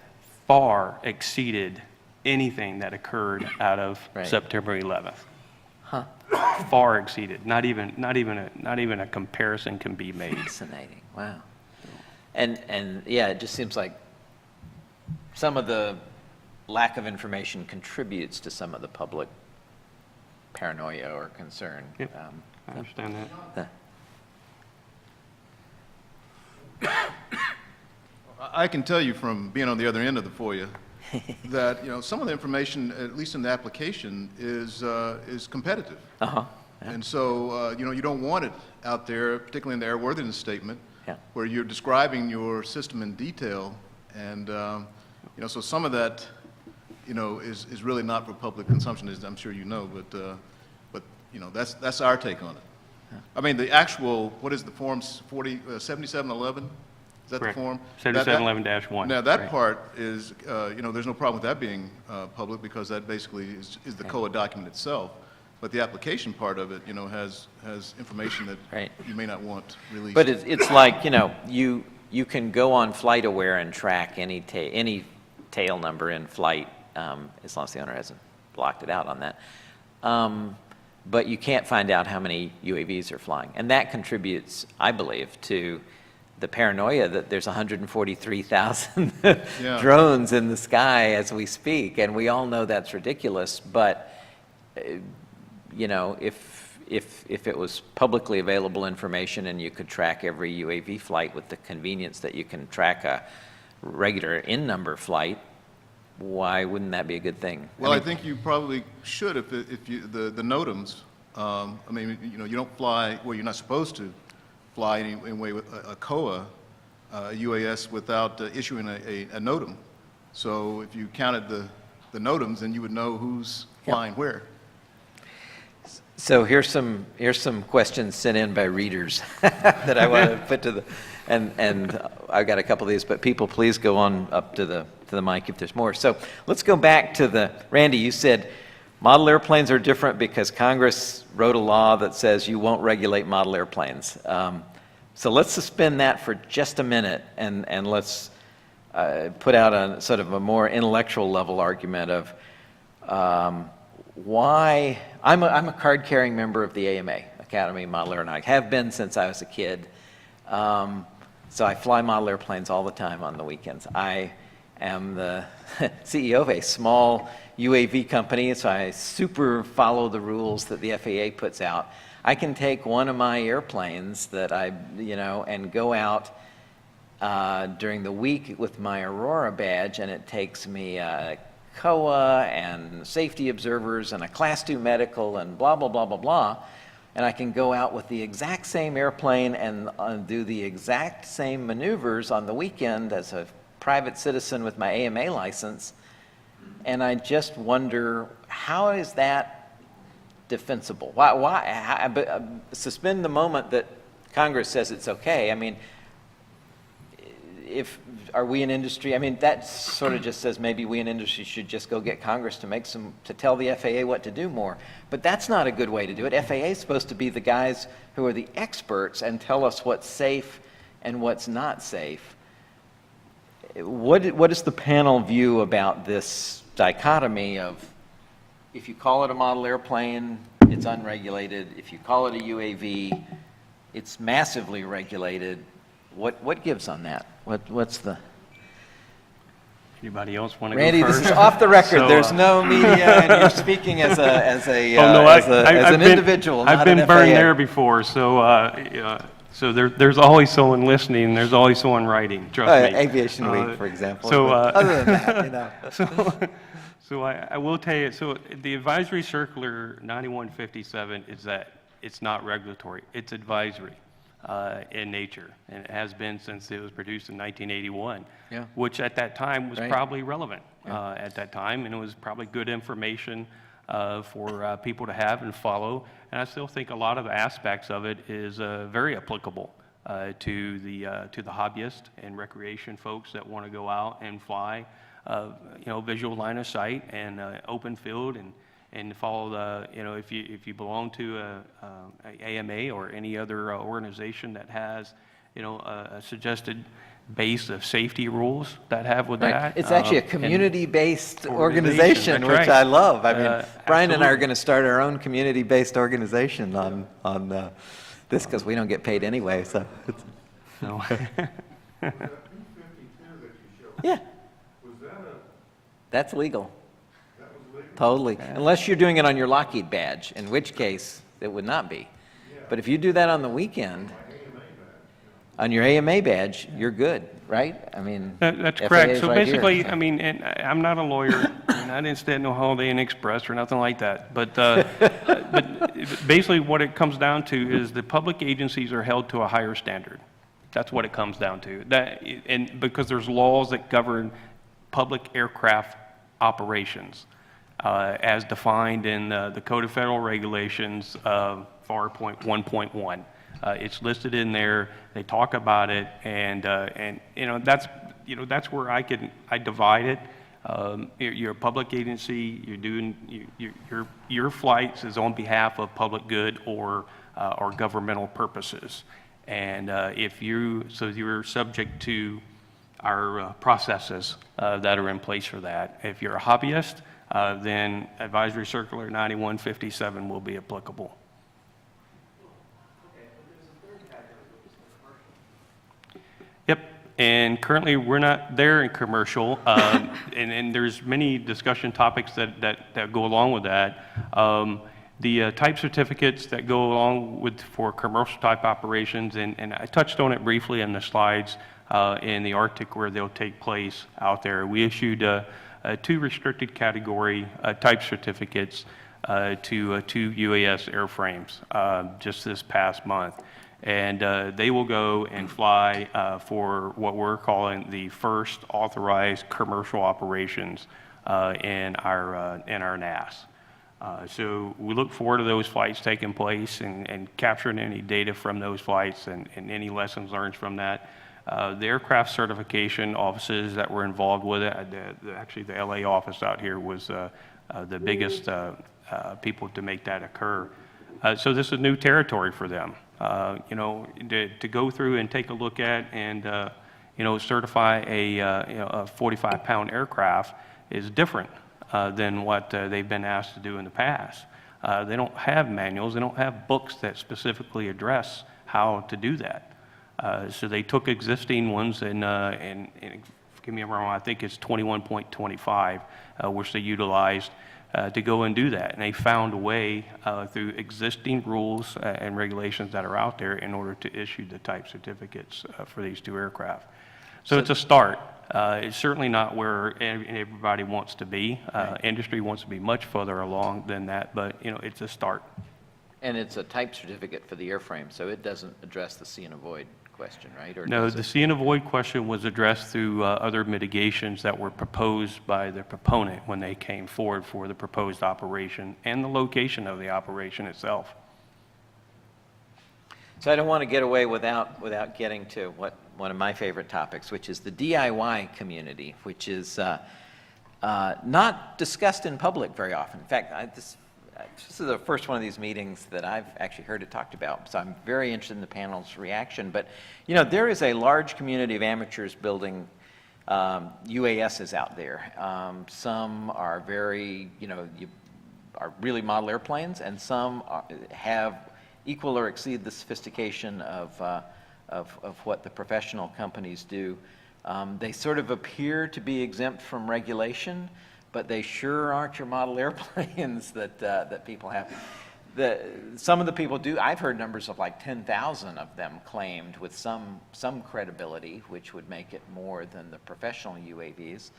far exceeded anything that occurred out of Right. September 11th. Huh. Far exceeded. Not even a comparison can be made. Fascinating, wow. And yeah, it just seems like some of the lack of information contributes to some of the public paranoia or concern. Yep. I understand that. I can tell you from being on the other end of the FOIA that, you know, some of the information, at least in the application, is competitive. Uh-huh. And so, you know, you don't want it out there, particularly in the airworthiness statement, Yeah. where you're describing your system in detail. And, you know, so some of that, you know, is really not for public consumption, as I'm sure you know, but you know, that's our take on it. I mean, the actual, what is the forms, 7711? Is that Correct. the form? 7711-1. Now, that right. part is, you know, there's no problem with that being public, because that basically is the COA document itself. But the application part of it, you know, has information that Right. you may not want released. But it's like, you know, you can go on FlightAware and track any tail number in flight, as long as the owner hasn't blocked it out on that. But you can't find out how many UAVs are flying. And that contributes, I believe, to the paranoia that there's 143,000 Yeah. drones in the sky as we speak. And we all know that's ridiculous. But, you know, if it was publicly available information and you could track every UAV flight with the convenience that you can track a regular in-number flight, why wouldn't that be a good thing? Well, I think you probably should if you, the NOTAMs, I mean, you know, you don't fly, well, you're not supposed to fly anyway with a COA, UAS, without issuing a NOTAM. So if you counted the NOTAMs, then you would know who's flying where. So here's some questions sent in by readers that I want to put to the, and I've got a couple of these, but people, please go on up to the mic if there's more. So let's go back to Randy, you said model airplanes are different because Congress wrote a law that says you won't regulate model airplanes. So let's suspend that for just a minute and let's put out a sort of a more intellectual level argument of why. I'm a card-carrying member of the AMA, Academy of Model Aeronautics. Have been since I was a kid. So I fly model airplanes all the time on the weekends. I am the CEO of a small UAV company, so I super follow the rules that the FAA puts out. I can take one of my airplanes that and go out during the week with my Aurora badge, and it takes me COA and safety observers and a Class 2 medical and blah, blah, blah, blah, blah. And I can go out with the exact same airplane and do the exact same maneuvers on the weekend as a private citizen with my AMA license. And I just wonder, how is that defensible? Suspend the moment that Congress says it's okay. I mean, are we an industry? I mean, that sort of just says maybe we in industry should just go get Congress to tell the FAA what to do more. But that's not a good way to do it. FAA is supposed to be the guys who are the experts and tell us what's safe and what's not safe. what is the panel view about this dichotomy of, if you call it a model airplane, it's unregulated. If you call it a UAV, it's massively regulated. What gives on that? What's the... Anybody else want to go first? Randy, this is off the record. So, There's no media, and you're speaking as an individual, I've not been an burned FAA. there before, so there's always someone listening, there's always someone writing, trust me. Aviation Week, for example. so, But other than that, you know. So I will tell you, so the advisory circular 9157 is that it's not regulatory, it's advisory in nature, and it has been since it was produced in 1981, Yeah. which at that time was Right. probably relevant at that time, and it was probably good information for people to have and follow. And I still think a lot of aspects of it is very applicable to the hobbyist and recreation folks that want to go out and fly, visual line of sight and open field and follow the, if you belong to a AMA or any other organization that has, a suggested base of safety rules that have with Right. that. It's actually a and community-based organization, organization, that's which right. I love. I mean, Brian and I are absolutely. going to start our own community-based organization on this because we don't get paid anyway. So, it's, No. yeah, that's legal. Totally, unless you're doing it on your Lockheed badge, in which case it would not be. But if you do that on the weekend, on your AMA badge, you're good, right? I mean, That's FAA correct. is So right here. basically, I mean, and I'm not a lawyer, and I didn't stand no Holiday Inn Express or nothing like that. But basically what it comes down to is the public agencies are held to a higher standard. That's what it comes down to. And because there's laws that govern public aircraft operations, as defined in the Code of Federal Regulations, FAR Point 1.1. It's listed in there. They talk about it, and that's where I divide it. You're a public agency. You're doing your flights is on behalf of public good or governmental purposes, and you're subject to our processes that are in place for that. If you're a hobbyist, then Advisory Circular 9157 will be applicable. Yep, and currently we're not there in commercial, and there's many discussion topics that go along with that. The type certificates that go along with for commercial type operations, and I touched on it briefly in the slides in the Arctic where they'll take place out there. We issued 2 restricted category type certificates to 2 UAS airframes just this past month. And they will go and fly for what we're calling the first authorized commercial operations in our NAS. So we look forward to those flights taking place and capturing any data from those flights and any lessons learned from that. The aircraft certification offices that were involved with it, actually the LA office out here was the biggest people to make that occur. So this is new territory for them. To go through and take a look at and certify a 45-pound aircraft is different than what they've been asked to do in the past. They don't have manuals, they don't have books that specifically address how to do that. So they took existing ones and give me a wrong, I think it's 21.25, which they utilized to go and do that. And they found a way through existing rules and regulations that are out there in order to issue the type certificates for these 2 aircraft. So it's a start. It's certainly not where everybody wants to be. Industry wants to be much further along than that, but it's a start. And it's a type certificate for the airframe, so it doesn't address the see and avoid question, right? Or No, does the it? see and avoid question was addressed through other mitigations that were proposed by the proponent when they came forward for the proposed operation and the location of the operation itself. So I don't want to get away without getting to one of my favorite topics, which is the DIY community, which is not discussed in public very often. In fact, this is the first one of these meetings that I've actually heard it talked about, so I'm very interested in the panel's reaction. But, there is a large community of amateurs building UASs out there. Some are very, are really model airplanes, and some have equal or exceed the sophistication of what the professional companies do. They sort of appear to be exempt from regulation, but they sure aren't your model airplanes that people have. Some of the people do. I've heard numbers of like 10,000 of them claimed with some credibility, which would make it more than the professional UAVs.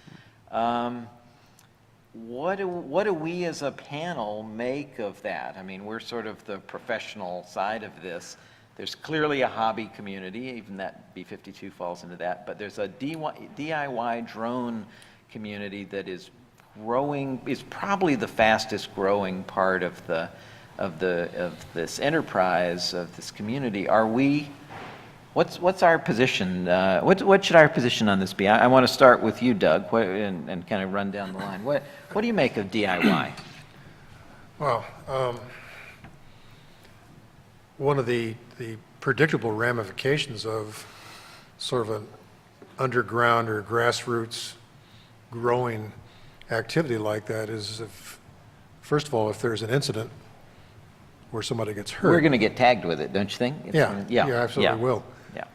What do we as a panel make of that? I mean, we're sort of the professional side of this. There's clearly a hobby community, even that B-52 falls into that, but there's a DIY drone community that is growing, is probably the fastest growing part of this enterprise, of this community. Are we, what's our position? What should our position on this be? I want to start with you, Doug, and kind of run down the line. What do you make of DIY? Well, one of the predictable ramifications of sort of an underground or grassroots growing activity like that is if, first of all, if there's an incident where somebody gets hurt. We're going to get tagged with it, don't you think? Yeah, absolutely will. Yeah.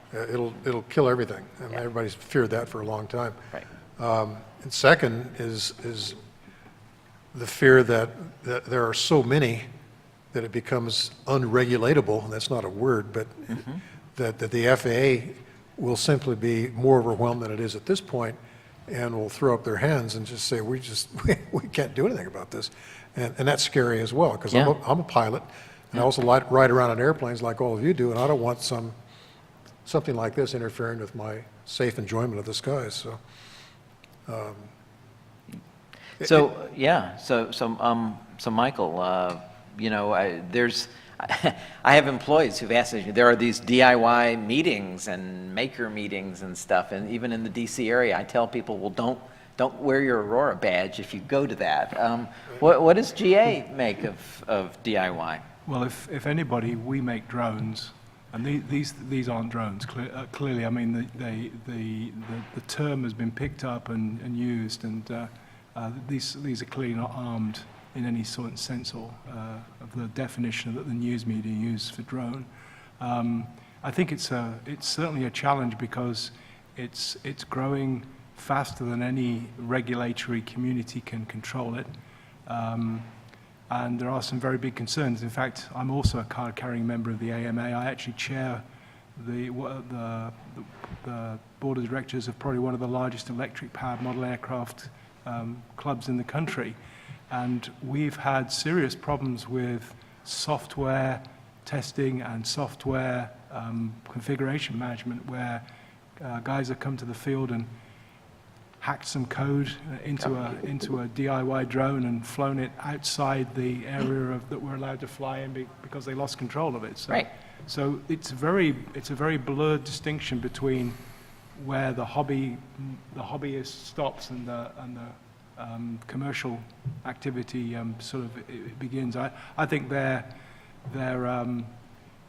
It'll kill everything. I mean, Yeah. everybody's feared that for a long time. Right. And second is the fear that there are so many that it becomes unregulatable, and that's not a word, but that the FAA will simply be more overwhelmed than it is at this point, and will throw up their hands and just say, we can't do anything about this. And that's scary as well, because Yeah. I'm a pilot, and I also ride around in airplanes like all of you do, and I don't want something like this interfering with my safe enjoyment of the skies. So Michael, I have employees who've asked me, there are these DIY meetings and maker meetings and stuff, and even in the DC area, I tell people, well, don't wear your Aurora badge if you go to that. What does GA make of DIY? Well, if anybody, we make drones, and these aren't drones. Clearly, I mean, the term has been picked up and used, and these are clearly not armed in any sort of sense or of the definition that the news media use for drone. I think it's certainly a challenge because it's growing faster than any regulatory community can control it. And there are some very big concerns. In fact, I'm also a card-carrying member of the AMA. I actually chair the board of directors of probably one of the largest electric-powered model aircraft clubs in the country. And we've had serious problems with software testing and software configuration management where guys have come to the field and hacked some code into a DIY drone and flown it outside the area that we're allowed to fly in because they lost control of it. So, Right. So it's a very blurred distinction between where the hobbyist stops and the commercial activity sort of it begins. I think they're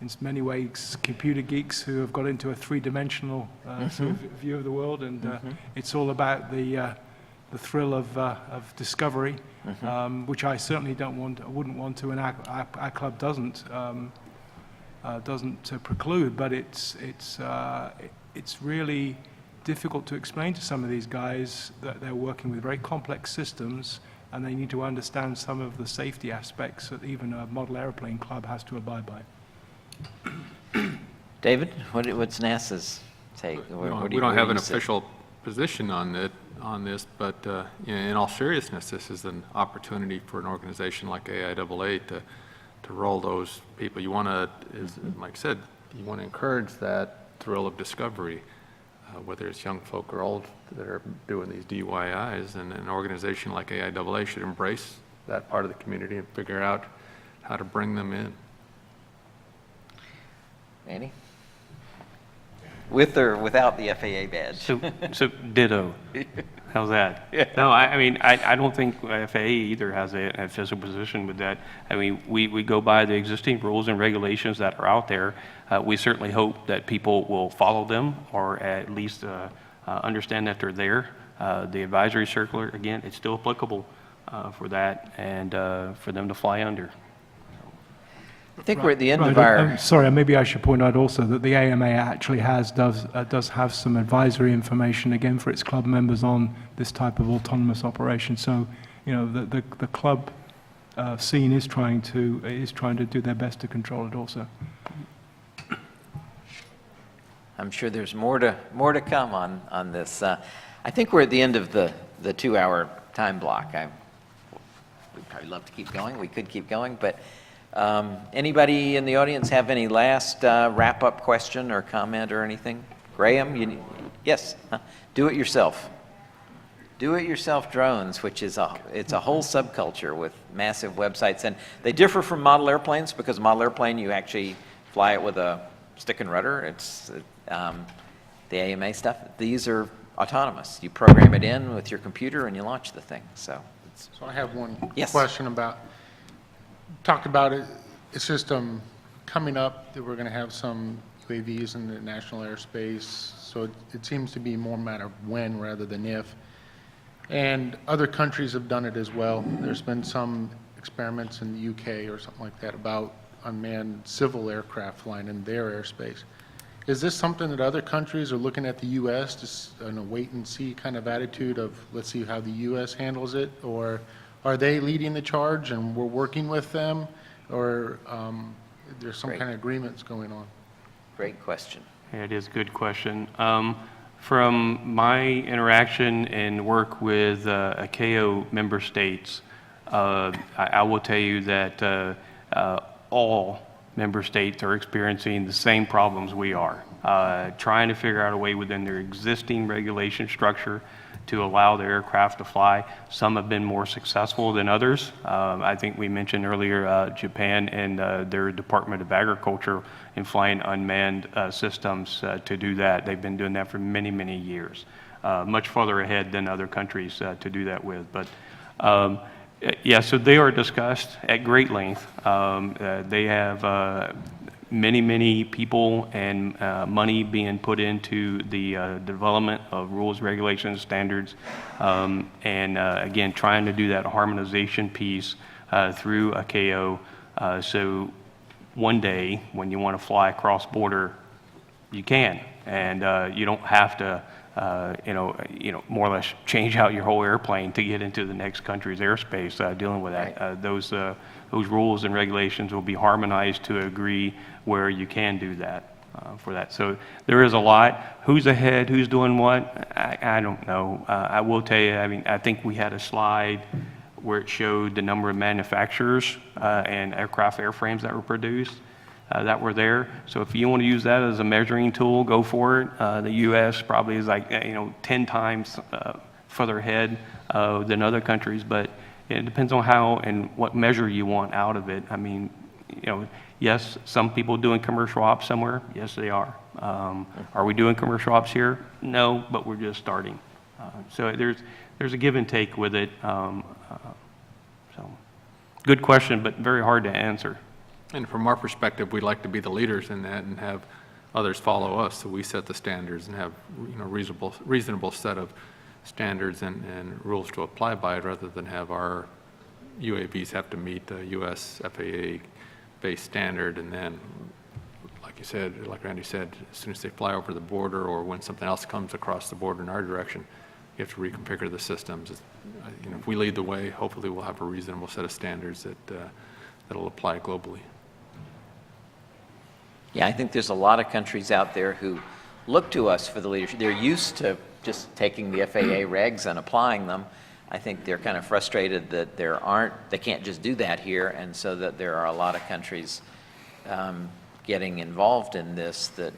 in many ways computer geeks who have got into a three-dimensional sort of view of the world, and it's all about the thrill of discovery, which I certainly wouldn't want to, and our club doesn't preclude. But it's really difficult to explain to some of these guys that they're working with very complex systems, and they need to understand some of the safety aspects that even a model airplane club has to abide by. David, what's NASA's take? We don't have an official position on this, but in all seriousness, this is an opportunity for an organization like AIAA to roll those people. You want to, as Mike said, you want to encourage that thrill of discovery, whether it's young folk or old that are doing these DIYs, and an organization like AIAA should embrace that part of the community and figure out how to bring them in. Andy? With or without the FAA badge? So ditto. How's that? No, I mean, I don't think FAA either has an official position with that. I mean, we go by the existing rules and regulations that are out there. We certainly hope that people will follow them or at least understand that they're there. The advisory circular, again, it's still applicable for that and for them to fly under. I think we're at the end of Right, our... sorry, maybe I should point out also that the AMA actually does have some advisory information, again, for its club members on this type of autonomous operation. So, you know, the club scene is trying to do their best to control it also. I'm sure there's more to come on this. I think we're at the end of the 2-hour time block. We'd probably love to keep going. We could keep going, but anybody in the audience have any last wrap-up question or comment or anything? Graham, yes, do it yourself. Do-it-yourself drones, which is it's a whole subculture with massive websites, and they differ from model airplanes because model airplane you actually fly it with a stick and rudder. It's the AMA stuff. These are autonomous. You program it in with your computer and you launch the thing. So I have one Yes. question about, talked about a system coming up that we're going to have some UAVs in the national airspace, so it seems to be more a matter of when rather than if. And other countries have done it as well. There's been some experiments in the UK or something like that about unmanned civil aircraft flying in their airspace. Is this something that other countries are looking at the U.S. just in a wait-and-see kind of attitude of let's see how the U.S. handles it, or are they leading the charge and we're working with them, or there's some Great. kind of agreements going on? great question. Yeah, it is a good question. From my interaction and work with AIAA member states, I will tell you that all member states are experiencing the same problems we are, trying to figure out a way within their existing regulation structure to allow their aircraft to fly. Some have been more successful than others. I think we mentioned earlier Japan and their Department of Agriculture in flying unmanned systems to do that. They've been doing that for many, many years, much farther ahead than other countries to do that with. But yeah, so they are discussed at great length. They have many, many people and money being put into the development of rules, regulations, standards, and again, trying to do that harmonization piece through AIAA. So one day, when you want to fly across border, you can, and you don't have to more or less change out your whole airplane to get into the next country's airspace dealing with that. Right. Those rules and regulations will be harmonized to agree where you can do that for that. So there is a lot. Who's ahead? Who's doing what? I don't know. I will tell you, I mean, I think we had a slide where it showed the number of manufacturers and aircraft airframes that were produced. That were there. So if you want to use that as a measuring tool, go for it. The U.S. probably is like 10 times further ahead than other countries, but it depends on how and what measure you want out of it. I mean, yes, some people doing commercial ops somewhere. Yes, they are. Are we doing commercial ops here? No, but we're just starting. So there's a give and take with it. So good question, but very hard to answer. And from our perspective, we'd like to be the leaders in that and have others follow us. So we set the standards and have reasonable set of standards and rules to apply by, rather than have our UAVs have to meet the U.S. FAA-based standard. And then, like you said, like Randy said, as soon as they fly over the border or when something else comes across the border in our direction, you have to reconfigure the systems. If we lead the way, hopefully we'll have a reasonable set of standards that'll apply globally. Yeah, I think there's a lot of countries out there who look to us for the leadership. They're used to just taking the FAA regs and applying them. I think they're kind of frustrated that they can't just do that here, and so that there are a lot of countries getting involved in this that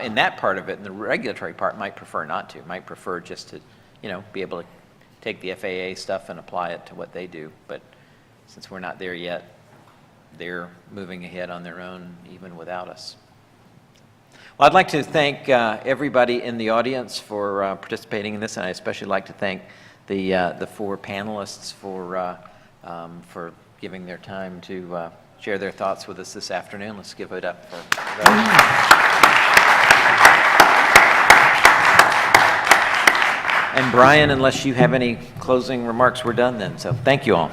in that part of it, in the regulatory part, might prefer not to, might prefer just to, be able to take the FAA stuff and apply it to what they do. But since we're not there yet, they're moving ahead on their own, even without us. Well, I'd like to thank everybody in the audience for participating in this, and I especially like to thank the 4 panelists for giving their time to share their thoughts with us this afternoon. Let's give it up for those. And Brian, unless you have any closing remarks, we're done then. So thank you all.